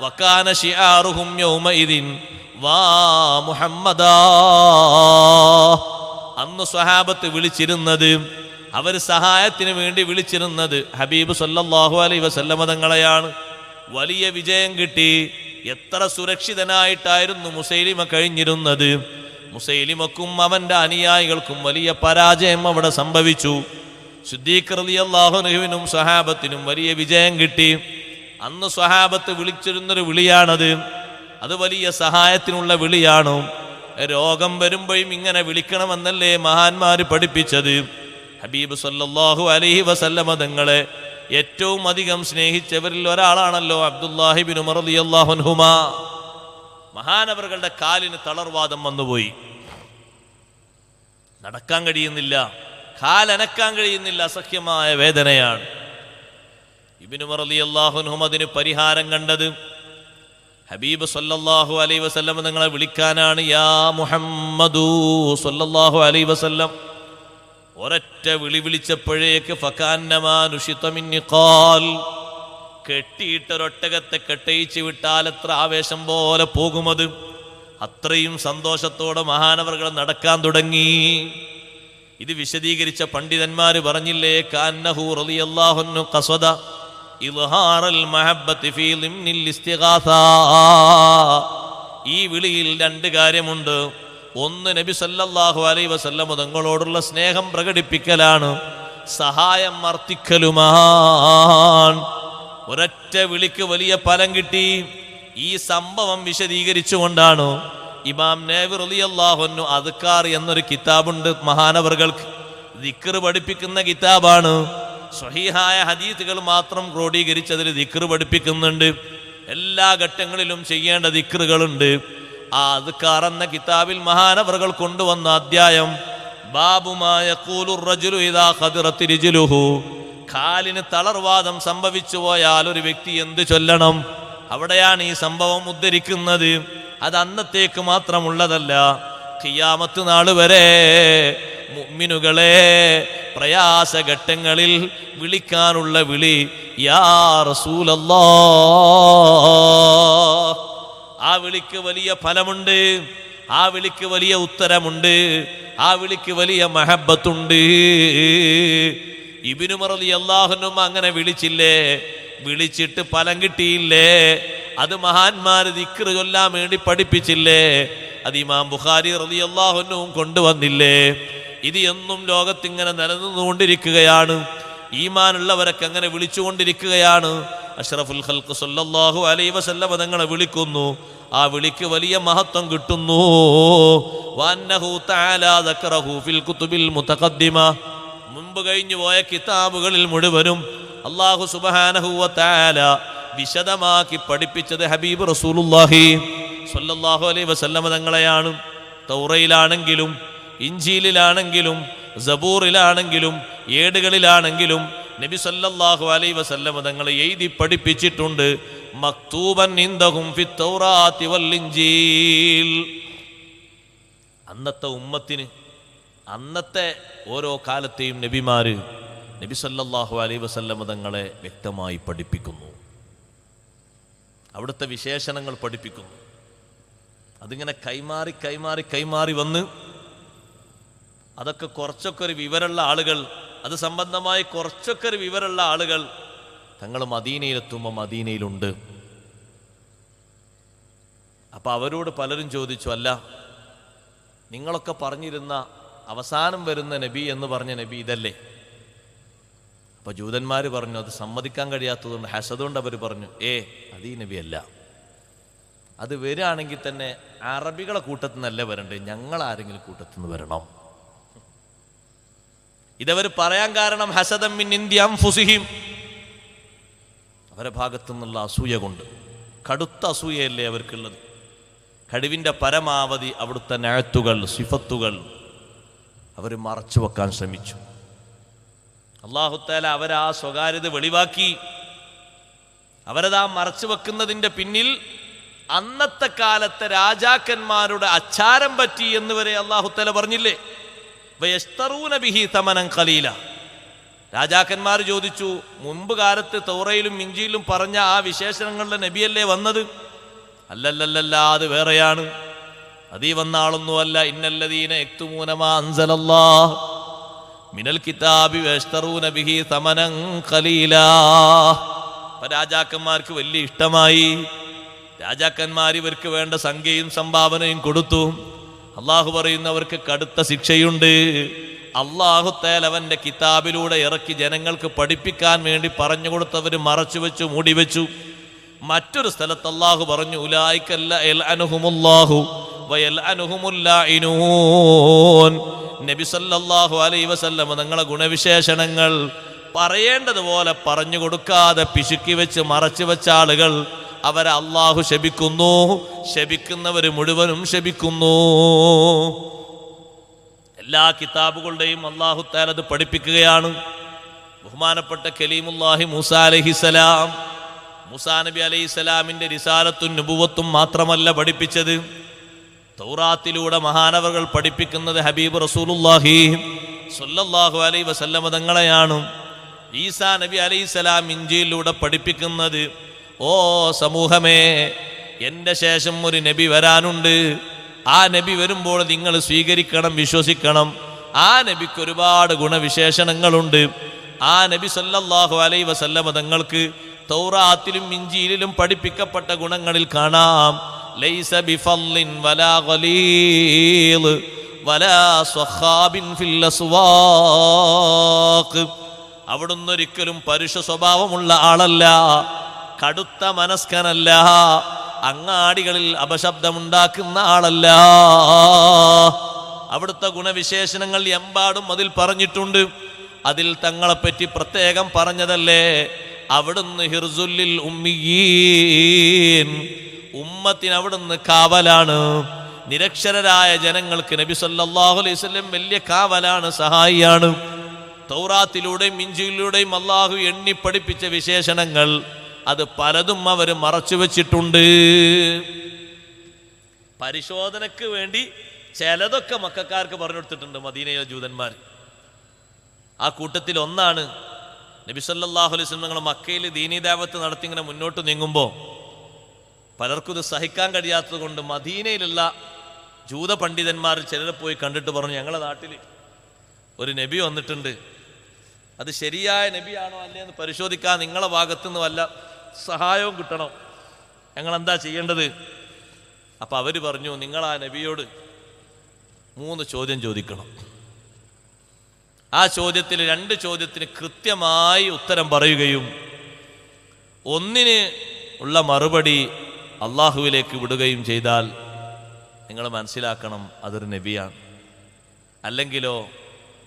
Speaker 1: വകാന ശിആറുഹും യൗമഇദിൻ വാ മുഹമ്മദാ. അന്ന് സ്വഹാബത്ത് വിളിച്ചിരുന്നത്, അവർ സഹായത്തിന് വേണ്ടി വിളിച്ചിരുന്നത് ഹബീബ് സല്ലല്ലാഹു അലൈഹി വസല്ലമ തങ്ങളെയാണ്. വലിയ വിജയം കിട്ടി. എത്ര സുരക്ഷിതനായിട്ടായിരുന്നു മുസൈലിമ കഴിഞ്ഞിരുന്നത്. മുസൈലിമക്കും അവന്റെ അനുയായികൾക്കും വലിയ പരാജയം അവിടെ സംഭവിച്ചു. സിദ്ദീഖ് റളിയല്ലാഹു അൻഹുവിനും സ്വഹാബത്തിനും വലിയ വിജയം കിട്ടി. അന്ന് സ്വഹാബത്ത് വിളിച്ചിരുന്നൊരു വിളിയാണത്. അത് വലിയ സഹായത്തിനുള്ള വിളിയാണ്. രോഗം വരുമ്പോഴും ഇങ്ങനെ വിളിക്കണമെന്നല്ലേ മഹാന്മാര് പഠിപ്പിച്ചത്. ഹബീബ് സല്ലല്ലാഹു അലൈഹി വസല്ലമ തങ്ങളെ ഏറ്റവും അധികം സ്നേഹിച്ചവരിൽ ഒരാളാണല്ലോ അബ്ദുല്ലാഹി ഇബ്നു ഉമർ റളിയല്ലാഹു അൻഹുമാ. മഹാനവറുകളുടെ കാലിന് തളർവാദം വന്നുപോയി. നടക്കാൻ കഴിയുന്നില്ല, കാലനക്കാൻ കഴിയുന്നില്ല, അസഹ്യമായ വേദനയാണ്. ഇബ്നു ഉമർ റളിയല്ലാഹു അൻഹും അതിന് പരിഹാരം കണ്ടത് ഹബീബ് സല്ലല്ലാഹു അലൈഹി വസല്ലം തങ്ങളെ വിളിക്കാനാണ്. യാ മുഹമ്മദു സല്ലല്ലാഹു അലൈഹി വസല്ലം. ഒരൊറ്റ വിളി വിളിച്ചപ്പോഴേക്ക് ഫകാന്നമാ നുശിത മിൻ നിഖാൽ, കെട്ടിയിട്ടൊരൊട്ടകത്തെ കെട്ടയിച്ച് വിട്ടാൽ എത്ര ആവേശം പോലെ പോകുമത്. അത്രയും സന്തോഷത്തോടെ മഹാനവറുകൾ നടക്കാൻ തുടങ്ങി. ഇത് വിശദീകരിച്ച പണ്ഡിതന്മാര് പറഞ്ഞില്ലേ, കാന്നഹു റളിയല്ലാഹു അൻഹു ഖസദ ഇൽഹാറൽ മഹബ്ബത്തി ഫീ ളിംനിൽ ഇസ്തിഗാസ. ഈ വിളിയിൽ രണ്ട് കാര്യമുണ്ട്. ഒന്ന്, നബി സല്ലല്ലാഹു അലൈഹി വസല്ലം തങ്ങളോടുള്ള സ്നേഹം പ്രകടിപ്പിക്കലാണ്, സഹായം അർത്ഥിക്കലുമാണ്. ഒരൊറ്റ വിളിക്ക് വലിയ ഫലം കിട്ടി. ഈ സംഭവം വിശദീകരിച്ചുകൊണ്ടാണ് ഇമാം നവവി റളിയല്ലാഹു അൻഹു അദ്കാർ എന്നൊരു കിതാബുണ്ട് മഹാനവറുകൾക്ക്. ദിക്ർ പഠിപ്പിക്കുന്ന കിതാബാണ്. സ്വഹീഹായ ഹദീസുകൾ മാത്രം ക്രോഡീകരിച്ചതിൽ ദിക്ർ പഠിപ്പിക്കുന്നുണ്ട്. എല്ലാ ഘട്ടങ്ങളിലും ചെയ്യേണ്ട ദിക്റുകളുണ്ട്. ആ അദ്കാർ എന്ന കിതാബിൽ മഹാനവറുകൾ കൊണ്ടുവന്ന അധ്യായം ബാബു മാ യഖൂലു റജുലു ഇദാ ഖദറത് റിജ്ലുഹു. കാലിന് തളർവാദം സംഭവിച്ചു പോയാൽ ഒരു വ്യക്തി എന്ത് ചൊല്ലണം, അവിടെയാണ് ഈ സംഭവം ഉദ്ധരിക്കുന്നത്. അത് അന്നത്തേക്ക് മാത്രമുള്ളതല്ല, ഖിയാമത്ത് നാൾ വരെ മുഅ്മിനുകളെ പ്രയാസഘട്ടങ്ങളിൽ വിളിക്കാനുള്ള വിളി യാ റസൂലല്ലാഹ്. ആ വിളിക്ക് വലിയ ഫലമുണ്ട്, ആ വിളിക്ക് വലിയ ഉത്തരമുണ്ട്, ആ വിളിക്ക് വലിയ മഹബ്ബത്തുണ്ട്. ഇബ്നു ഉമർ റളിയല്ലാഹു അൻഹു അങ്ങനെ വിളിച്ചില്ലേ, വിളിച്ചിട്ട് ഫലം കിട്ടിയില്ലേ? അത് മഹാന്മാര് ദിക്ർ ചൊല്ലാൻ വേണ്ടി പഠിപ്പിച്ചില്ലേ? അത് ഇമാം ബുഖാരി റളിയല്ലാഹു അൻഹു കൊണ്ടുവന്നില്ലേ? ഇത് എന്നും ലോകത്തിങ്ങനെ നിലനിന്നുകൊണ്ടിരിക്കുകയാണ്. ഈമാനുള്ളവരൊക്കെ അങ്ങനെ വിളിച്ചുകൊണ്ടിരിക്കുകയാണ്. അഷ്റഫുൽ ഖൽഖ് സല്ലല്ലാഹു അലൈഹി വസല്ലം തങ്ങളെ വിളിക്കുന്നു. ആ വിളിക്ക് വലിയ മഹത്വം കിട്ടുന്നു. വഅന്നഹു തആല ദക്കറഹു ഫിൽ കുതുബിൽ മുതഖദ്ദിമ. മുമ്പ് കഴിഞ്ഞു പോയ കിതാബുകളിൽ മുഴുവനും അല്ലാഹു സുബ്ഹാനഹു വ തആല വിശദമാക്കി പഠിപ്പിച്ചത് ഹബീബ് റസൂലുള്ളാഹി സ്വല്ലല്ലാഹു അലൈഹി വസല്ലം തങ്ങളെയാണ്. തൗറയിലാണെങ്കിലും ഇഞ്ചീലിലാണെങ്കിലും സബൂറിലാണെങ്കിലും ഏടുകളിലാണെങ്കിലും നബി സല്ലല്ലാഹു അലൈഹി വസല്ലം തങ്ങളെ എഴുതി പഠിപ്പിച്ചിട്ടുണ്ട്. മക്തൂബൻ ഇൻദഹും ഫിത് തൗറാത്തി വൽ ഇൻജീൽ. അന്നത്തെ ഉമ്മത്തിന്, അന്നത്തെ ഓരോ കാലത്തെയും നബിമാര് നബി സല്ലല്ലാഹു അലൈഹി വസല്ലം തങ്ങളെ വ്യക്തമായി പഠിപ്പിക്കുന്നു. അവിടുത്തെ വിശേഷണങ്ങൾ പഠിപ്പിക്കുന്നു. അതിങ്ങനെ കൈമാറി കൈമാറി കൈമാറി വന്ന് അതൊക്കെ കുറച്ചൊക്കെ ഒരു വിവരമുള്ള ആളുകൾ, അത് സംബന്ധമായി കുറച്ചൊക്കെ ഒരു വിവരമുള്ള ആളുകൾ തങ്ങൾ മദീനയിലെത്തുമ്പോൾ മദീനയിലുണ്ട്. അപ്പം അവരോട് പലരും ചോദിച്ചു, അല്ല നിങ്ങളൊക്കെ പറഞ്ഞിരുന്ന അവസാനം വരുന്ന നബി എന്ന് പറഞ്ഞ നബി ഇതല്ലേ? അപ്പോൾ ജൂതന്മാർ പറഞ്ഞു അത് സമ്മതിക്കാൻ കഴിയാത്തതുകൊണ്ട് ഹസദുകൊണ്ട് അവർ പറഞ്ഞു അത് ഈ നബി അല്ല. അത് വരികയാണെങ്കിൽ തന്നെ അറബികളെ കൂട്ടത്തിൽ നിന്നല്ല വരണ്ടേ, ഞങ്ങൾ ആരെങ്കിലും കൂട്ടത്തിൽ നിന്ന് വരണം. ഇതവർ പറയാൻ കാരണം ഹസദം മിൻ ഇന്ദി അൻഫുസിഹിം, അവരുടെ ഭാഗത്തു നിന്നുള്ള അസൂയ കൊണ്ട്. കടുത്ത അസൂയയല്ലേ അവർക്കുള്ളത്. കഴിവിൻ്റെ പരമാവധി അവിടുത്തെ നഅത്തുകൾ, സിഫത്തുകൾ അവർ മറച്ചു വെക്കാൻ ശ്രമിച്ചു. അല്ലാഹു തആല അവരാ സ്വകാര്യത വെളിവാക്കി. അവരതാ മറച്ചു വെക്കുന്നതിൻ്റെ പിന്നിൽ അന്നത്തെ കാലത്തെ രാജാക്കന്മാരുടെ അച്ചാരം പറ്റി എന്ന് വരെ അല്ലാഹു തആല പറഞ്ഞില്ലേ? വയസ്തറൂന ബിഹി തമനൻ ഖലീല. രാജാക്കന്മാർ ചോദിച്ചു, മുമ്പ് കാലത്ത് തൗറയിലും ഇഞ്ചിയിലും പറഞ്ഞ ആ വിശേഷണങ്ങളുടെ നബിയല്ലേ വന്നത്? അല്ലല്ലല്ല, അത് വേറെയാണ്. അതീ വന്ന ആളൊന്നുമല്ല. ഇന്നല്ലദീന യക്തുമൂന മാ അൻസലല്ലാഹ് മിനൽ കിതാബി വയസ്തറൂന ബിഹി തമനൻ ഖലീലാ. രാജാക്കന്മാർക്ക് വലിയ ഇഷ്ടമായി. രാജാക്കന്മാർ ഇവർക്ക് വേണ്ട സംഖ്യയും സംഭാവനയും കൊടുത്തു. അള്ളാഹു പറയുന്നവർക്ക് കടുത്ത ശിക്ഷയുണ്ട്. അള്ളാഹു തആല അവന്റെ കിതാബിലൂടെ ഇറക്കി ജനങ്ങൾക്ക് പഠിപ്പിക്കാൻ വേണ്ടി പറഞ്ഞു കൊടുത്തവർ മറച്ചു വെച്ചു, മൂടി വെച്ചു. മറ്റൊരു സ്ഥലത്ത് അള്ളാഹു പറഞ്ഞു, ഉലൈക യൽഅനുഹുമുല്ലാഹു വയൽഅനുഹുമുൽ ലാഇനൂൻ. നബി സല്ലല്ലാഹു അലൈഹി വസല്ലം തങ്ങളുടെ ഗുണവിശേഷണങ്ങൾ പറയേണ്ടതുപോലെ പറഞ്ഞു കൊടുക്കാതെ പിശുക്കി വെച്ച് മറച്ചു വെച്ച ആളുകൾ അവരെ അള്ളാഹു ശപിക്കുന്നു. ശപിക്കുന്നവർ മുഴുവനും ശപിക്കുന്നു. എല്ലാ കിതാബുകളുടെയും അല്ലാഹു തആല അത് പഠിപ്പിക്കുകയാണ്. ബഹുമാനപ്പെട്ട കലീമുല്ലാഹി മൂസാ അലൈഹിസ്സലാം, മൂസാ നബി അലൈഹിസ്സലാമിന്റെ റിസാലത്തും നുബുവത്തും മാത്രമല്ല പഠിപ്പിച്ചത്, തൗറാത്തിലൂടെ മഹാനവറുകൾ പഠിപ്പിക്കുന്നത് ഹബീബ് റസൂലുള്ളാഹി സ്വല്ലല്ലാഹു അലൈഹി വസല്ലമ തങ്ങളെയാണ്. ഈസാ നബി അലൈഹിസ്സലാം ഇഞ്ചീലിലൂടെ പഠിപ്പിക്കുന്നത്, ഓ സമൂഹമേ, എൻ്റെ ശേഷം ഒരു നബി വരാനുണ്ട്. ആ നബി വരുമ്പോൾ നിങ്ങൾ സ്വീകരിക്കണം, വിശ്വസിക്കണം. ആ നബിക്ക് ഒരുപാട് ഗുണവിശേഷണങ്ങളുണ്ട്. ആ നബി സല്ലല്ലാഹു അലൈഹി വസല്ലമ തങ്ങൾക്ക് തൗറാത്തിലും ഇഞ്ചീലിലും പഠിപ്പിക്കപ്പെട്ട ഗുണങ്ങളിൽ കാണാം, ലൈസ ബിഫള്ളിൻ വലാ ഗലീൽ വലാ സ്വഖാബിൻ ഫിൽ അസ്വാഖ്. അവിടുന്ന് ഒരിക്കലും പരുഷ സ്വഭാവമുള്ള ആളല്ല, കടുത്ത മനസ്കനല്ല, അങ്ങാടികളിൽ അപശബ്ദമുണ്ടാക്കുന്ന ആളല്ല. അവിടുത്തെ ഗുണവിശേഷണങ്ങൾ എമ്പാടും അതിൽ പറഞ്ഞിട്ടുണ്ട്. അതിൽ തങ്ങളെപ്പറ്റി പ്രത്യേകം പറഞ്ഞതല്ലേ, അവിടുന്ന് ഹിർസുല്ലിൽ ഉമ്മിയീൻ, ഉമ്മത്തിന് അവിടുന്ന് കാവലാണ്. നിരക്ഷരരായ ജനങ്ങൾക്ക് നബി സല്ലല്ലാഹു അലൈഹി വസല്ലം വലിയ കാവലാണ്, സഹായിയാണ്. തൗറാത്തിലൂടെയും ഇഞ്ചീലിലൂടെയും അള്ളാഹു എണ്ണി പഠിപ്പിച്ച വിശേഷണങ്ങൾ അത് പലതും അവർ മറച്ചു വെച്ചിട്ടുണ്ട്. പരിശോധനക്ക് വേണ്ടി ചിലതൊക്കെ മക്കക്കാർക്ക് പറഞ്ഞു കൊടുത്തിട്ടുണ്ട് മദീനയിലെ ജൂതന്മാർ. ആ കൂട്ടത്തിൽ ഒന്നാണ് നബി സല്ലല്ലാഹു അലൈഹി വസല്ലം ഞങ്ങൾ മക്കയിൽ ദീനീ ദഅവത്ത് നടത്തി ഇങ്ങനെ മുന്നോട്ട് നീങ്ങുമ്പോൾ പലർക്കും ഇത് സഹിക്കാൻ കഴിയാത്തത് കൊണ്ട് മദീനയിലുള്ള ജൂത പണ്ഡിതന്മാർ ചിലരെ പോയി കണ്ടിട്ട് പറഞ്ഞു, ഞങ്ങളുടെ നാട്ടിൽ ഒരു നബി വന്നിട്ടുണ്ട്, അത് ശരിയായ നബിയാണോ അല്ലേ എന്ന് പരിശോധിക്കാൻ നിങ്ങളെ ഭാഗത്തുനിന്ന് വല്ല സഹായവും കിട്ടണം, ഞങ്ങൾ എന്താ ചെയ്യേണ്ടത്? അപ്പം അവർ പറഞ്ഞു, നിങ്ങൾ ആ നബിയോട് 3 ചോദ്യം ചോദിക്കണം. ആ ചോദ്യത്തിൽ 2 ചോദ്യത്തിന് കൃത്യമായി ഉത്തരം പറയുകയും 1 ഉള്ള മറുപടി അള്ളാഹുവിലേക്ക് വിടുകയും ചെയ്താൽ നിങ്ങൾ മനസ്സിലാക്കണം അതൊരു നബിയാണ്. അല്ലെങ്കിലോ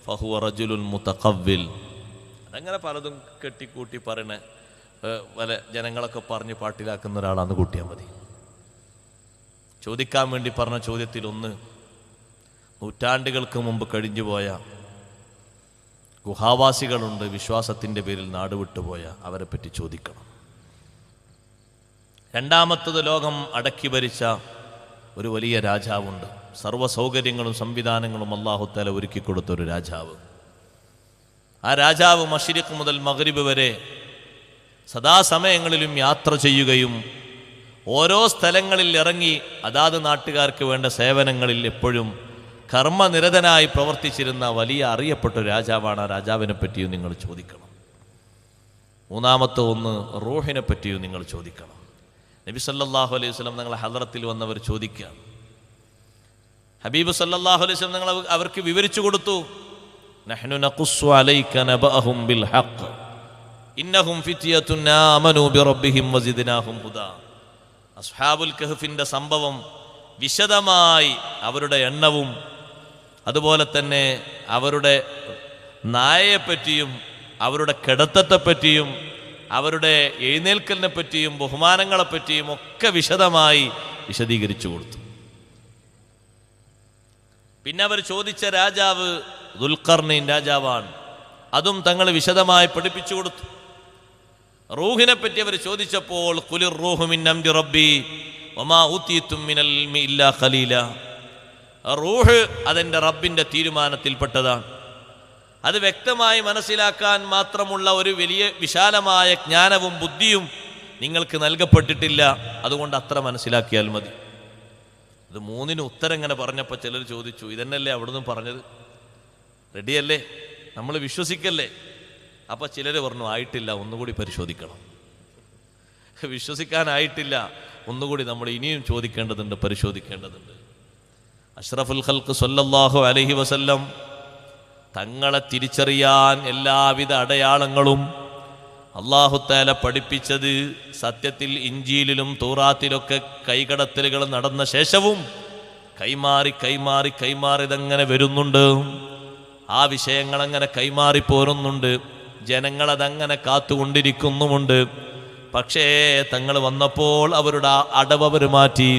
Speaker 1: ഫഹുവ റജുലുൻ മുതഖവ്വിൽ. അതങ്ങനെ പലതും കെട്ടിക്കൂട്ടി പറയണ പല ജനങ്ങളൊക്കെ പറഞ്ഞ് പാട്ടിലാക്കുന്ന ഒരാളാന്ന് കൂട്ടിയാൽ മതി. ചോദിക്കാൻ വേണ്ടി പറഞ്ഞ ചോദ്യത്തിൽ 1, നൂറ്റാണ്ടുകൾക്ക് മുമ്പ് കഴിഞ്ഞുപോയ ഗുഹാവാസികളുണ്ട്, വിശ്വാസത്തിൻ്റെ പേരിൽ നാടുവിട്ടുപോയ, അവരെ പറ്റി ചോദിക്കണം. 2ാമത്തത് ലോകം അടക്കി ഭരിച്ച ഒരു വലിയ രാജാവുണ്ട്, സർവ്വ സൗകര്യങ്ങളും സംവിധാനങ്ങളും അല്ലാഹു തആല ഒരുക്കി കൊടുത്തൊരു രാജാവ്. ആ രാജാവ് മശ്രിഖ് മുതൽ മഗ്രിബ് വരെ സദാസമയങ്ങളിലും യാത്ര ചെയ്യുകയും ഓരോ സ്ഥലങ്ങളിൽ ഇറങ്ങി അതാത് നാട്ടുകാർക്ക് വേണ്ട സേവനങ്ങളിൽ എപ്പോഴും കർമ്മനിരതനായി പ്രവർത്തിച്ചിരുന്ന വലിയ അറിയപ്പെട്ട രാജാവാണ്. ആ രാജാവിനെ പറ്റിയും നിങ്ങൾ ചോദിക്കണം. 3ാമത്തെ 1 റൂഹിനെ പറ്റിയും നിങ്ങൾ ചോദിക്കണം. നബി സല്ലല്ലാഹു അലൈഹി വസല്ലം ഞങ്ങളെ ഹദ്റത്തിൽ വന്നവർ ചോദിക്കുകയാണ്. ഹബീബ് സല്ലല്ലാഹു അലൈഹി വസല്ലം ഞങ്ങൾ അവർക്ക് വിവരിച്ചു കൊടുത്തു, നഹ്നു നഖുസ്സു അലൈക നബഅഹും ബിൽ ഹഖ് ഇന്നഹും ഫിത്യത്തുൻ ആമനൂ ബിറബ്ബിഹിം വസിദ്നാഹും ഹുദാ. അസ്ഹാബുൽ കഹ്ഫിന്റെ സംഭവം വിശദമായി, അവരുടെ എണ്ണവും അതുപോലെ തന്നെ അവരുടെ നായയെപ്പറ്റിയും അവരുടെ കിടത്തത്തെപ്പറ്റിയും അവരുടെ എഴുന്നേൽക്കലിനെ പറ്റിയും ബഹുമാനങ്ങളെപ്പറ്റിയും ഒക്കെ വിശദമായി വിശദീകരിച്ചു കൊടുത്തു. പിന്നെ അവർ ചോദിച്ച രാജാവ് ദുൽഖർനൈൻ രാജാവാണ്. അതും തങ്ങൾ വിശദമായി പഠിപ്പിച്ചു കൊടുത്തു. റൂഹിനെ പറ്റി അവർ ചോദിച്ചപ്പോൾ ഖുലിർ റൂഹു മിൻ അംരി റബ്ബി വമാ ഊതീതും മിനൽ ഇൽമി ഇല്ലാ ഖലീല. റൂഹ് അതെൻ്റെ റബ്ബിൻ്റെ തീരുമാനത്തിൽപ്പെട്ടതാണ്. അത് വ്യക്തമായി മനസ്സിലാക്കാൻ മാത്രമുള്ള ഒരു വലിയ വിശാലമായ ജ്ഞാനവും ബുദ്ധിയും നിങ്ങൾക്ക് നൽകപ്പെട്ടിട്ടില്ല. അതുകൊണ്ട് അത്ര മനസ്സിലാക്കിയാൽ മതി. ഇത് മൂന്നിന് ഉത്തരം ഇങ്ങനെ പറഞ്ഞപ്പോൾ ചിലർ ചോദിച്ചു, ഇതന്നല്ലേ അവിടുന്ന് പറഞ്ഞത്? റെഡിയല്ലേ? നമ്മൾ വിശ്വസിക്കല്ലേ? അപ്പം ചിലർ പറഞ്ഞു, ആയിട്ടില്ല, ഒന്നുകൂടി പരിശോധിക്കണം. വിശ്വസിക്കാനായിട്ടില്ല, ഒന്നുകൂടി നമ്മൾ ഇനിയും ചോദിക്കേണ്ടതുണ്ട്, പരിശോധിക്കേണ്ടതുണ്ട്. അഷ്റഫുൽ ഖൽഖ് സ്വല്ലല്ലാഹു അലൈഹി വസല്ലം തങ്ങളെ തിരിച്ചറിയാൻ എല്ലാവിധ അടയാളങ്ങളും അല്ലാഹു തആല പഠിപ്പിച്ചത് സത്യത്തിൽ ഇഞ്ചീലിലും തൗറാത്തിലൊക്കെ കൈകടത്തലുകൾ നടന്ന ശേഷവും കൈമാറി കൈമാറി കൈമാറി ഇതങ്ങനെ വരുന്നുണ്ട്. ആ വിഷയങ്ങൾ അങ്ങനെ കൈമാറി പോരുന്നുണ്ട്. ജനങ്ങളതങ്ങനെ കാത്തുകൊണ്ടിരിക്കുന്നുമുണ്ട്. പക്ഷേ തങ്ങൾ വന്നപ്പോൾ അവരുടെ അടവ് അവർ മാറ്റി.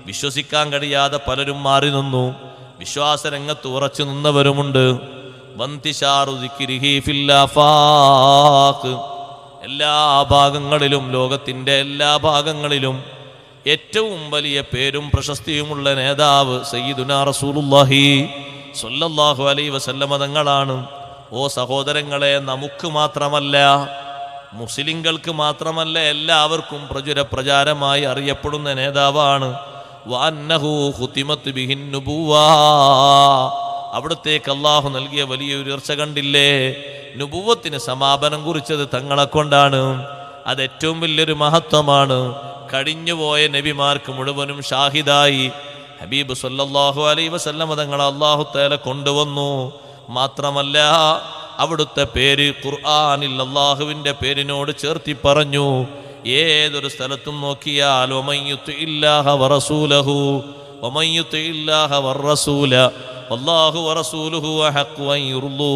Speaker 1: വിശ്വസിക്കാൻ കഴിയാതെ പലരും മാറി നിന്നു. വിശ്വാസരംഗത്ത് ഉറച്ചു നിന്നവരുമുണ്ട്. വന്തിശാറു ദിക്രിഹി ഫിൽ ആഫാഖ്, എല്ലാ ഭാഗങ്ങളിലും, ലോകത്തിൻ്റെ എല്ലാ ഭാഗങ്ങളിലും ഏറ്റവും വലിയ പേരും പ്രശസ്തിയുമുള്ള നേതാവ് സയ്യിദുനാ റസൂലുള്ളാഹി സ്വല്ലല്ലാഹു അലൈഹി വസല്ലമ തങ്ങളാണ്. ഓ സഹോദരങ്ങളെ, നമുക്ക് മാത്രമല്ല, മുസ്ലിങ്ങൾക്ക് മാത്രമല്ല, എല്ലാവർക്കും പ്രചാരമായി അറിയപ്പെടുന്ന നേതാവാണ്. വഅന്നഹു ഖുതിമത് ബിഹിൻ നുബുവ്വ, അവിടത്തേക്ക് അല്ലാഹു നൽകിയ വലിയ ഉയർച്ച കണ്ടില്ലേ? നുബുവത്തിന് സമാപനം കുറിച്ചത് തങ്ങളെ കൊണ്ടാണ്. അത് ഏറ്റവും വലിയൊരു മഹത്വമാണ്. കഴിഞ്ഞുപോയ നബിമാർക്ക് മുഴുവനും ഷാഹിദായി ഹബീബ് സല്ലല്ലാഹു അലൈഹി വസല്ലം തങ്ങളെ അല്ലാഹു തആല കൊണ്ടുവന്നു. മാത്രമല്ല അവിടുത്തെ പേര് ഖുർആനിൽ അല്ലാഹുവിൻ്റെ പേരിനോട് ചേർത്തി പറഞ്ഞു. ഏതൊരു സ്ഥലത്തും നോക്കിയാൽ വമയ്യുതിഇല്ലാഹ വറസൂലഹു വമയ്യുതിഇല്ലാഹ വറസൂല വല്ലാഹു വറസൂലുഹു അഹഖു അൻ യുർളൂ.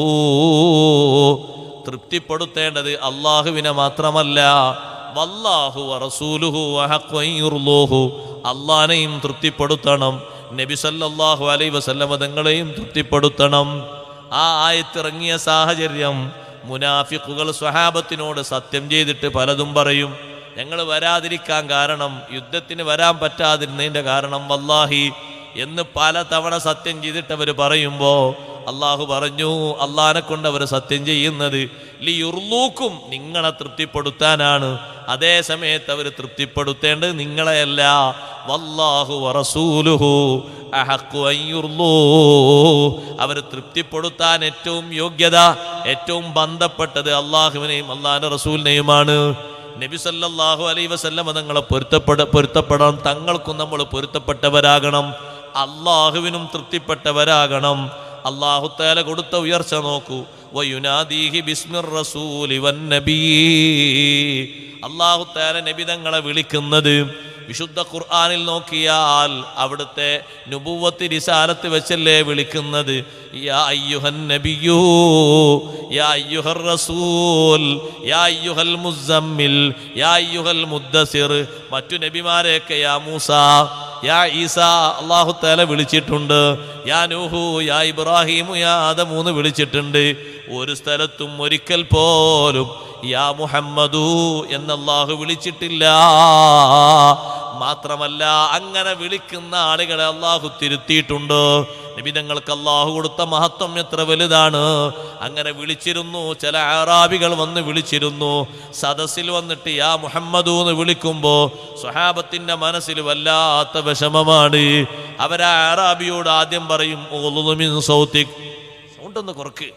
Speaker 1: തൃപ്തിപ്പെടുത്തേണ്ടത് അല്ലാഹുവിനെ മാത്രമല്ല, വല്ലാഹു വറസൂലുഹു അഹഖു അൻ യുർളൂഹു, അല്ലാഹനെയും തൃപ്തിപ്പെടുത്തണം, നബി സല്ലല്ലാഹു അലൈഹി വസല്ലം തങ്ങളെയും തൃപ്തിപ്പെടുത്തണം. ആ ആയത്തിറങ്ങിയ സാഹചര്യം, മുനാഫിഖുകൾ സ്വഹാബത്തിനോട് സത്യം ചെയ്തിട്ട് പലതും പറയും. ഞങ്ങൾ വരാതിരിക്കാൻ കാരണം, യുദ്ധത്തിന് വരാൻ പറ്റാതിരുന്നതിൻ്റെ കാരണം വല്ലാഹി എന്ന് പല തവണ സത്യം ചെയ്തിട്ട് അവർ പറയുമ്പോൾ അള്ളാഹു പറഞ്ഞു, അള്ളാഹിനെ കൊണ്ട് അവർ സത്യം ചെയ്യുന്നത് ലിയുർലൂക്കും, നിങ്ങളെ തൃപ്തിപ്പെടുത്താനാണ്. അതേ സമയത്ത് അവർ തൃപ്തിപ്പെടുത്തേണ്ടത് നിങ്ങളെയല്ല. വല്ലാഹു വറസൂലുഹു അഹഖു അൻ യുർളൂ, അവർ തൃപ്തിപ്പെടുത്താൻ ഏറ്റവും യോഗ്യത, ഏറ്റവും ബന്ധപ്പെട്ടത് അള്ളാഹുവിനെയും അള്ളാഹിന്റെ റസൂലിനെയുമാണ്. നബി സല്ലല്ലാഹു അലൈഹി വസല്ലം തങ്ങളെ പൊരുത്തപ്പെടണം. തങ്ങൾക്കും നമ്മൾ പൊരുത്തപ്പെട്ടവരാകണം, അള്ളാഹുവിനും തൃപ്തിപ്പെട്ടവരാകണം. അല്ലാഹു തആല കൊടുത്ത ഉയർച്ച നോക്കൂ. വയുനാദീഹി ബിസ്മിർ റസൂലി വൻ നബി, അല്ലാഹു തആല നബി തങ്ങളെ വിളിക്കുന്നത് വിശുദ്ധ ഖുർആനിൽ നോക്കിയാൽ അവിടുത്തെ നുബുവത്ത് റിസാലത്ത് വെച്ചല്ലേ വിളിക്കുന്നത്. യാ അയ്യുഹൻ നബിയൂ യാ അയ്യുഹർ റസൂൽ യാ അയ്യുഹൽ മുസമ്മിൽ യാ അയ്യുഹൽ മുദ്ദസിർ. മറ്റു നബിമാരെയൊക്കെ യാ മൂസ യാ ഈസ അല്ലാഹു തആല വിളിച്ചിട്ടുണ്ട്. യാ നൂഹു യാ ഇബ്രാഹിം യാ ആദം എന്ന് വിളിച്ചിട്ടുണ്ട്. ഒരു സ്ഥലത്തും ഒരിക്കൽ പോലും യാ മുഹമ്മദു എന്ന് അല്ലാഹു വിളിച്ചിട്ടില്ല. മാത്രമല്ല അങ്ങനെ വിളിക്കുന്ന ആളുകളെ അല്ലാഹു തിരുത്തിയിട്ടുണ്ട്. നബിതങ്ങൾക്ക് അല്ലാഹു കൊടുത്ത മഹത്വം എത്ര വലുതാണ്. അങ്ങനെ വിളിച്ചിരുന്നു. ചില അറാബികൾ വന്ന് വിളിച്ചിരുന്നു. സദസ്സിൽ വന്നിട്ട് യാ മുഹമ്മദു എന്ന് വിളിക്കുമ്പോൾ സ്വഹാബത്തിന്റെ മനസ്സിൽ വല്ലാത്ത വിഷമമാണ്. അവരാ അറാബിയോട് ആദ്യം പറയും, സൗണ്ട് ഒന്ന് കുറക്ക്,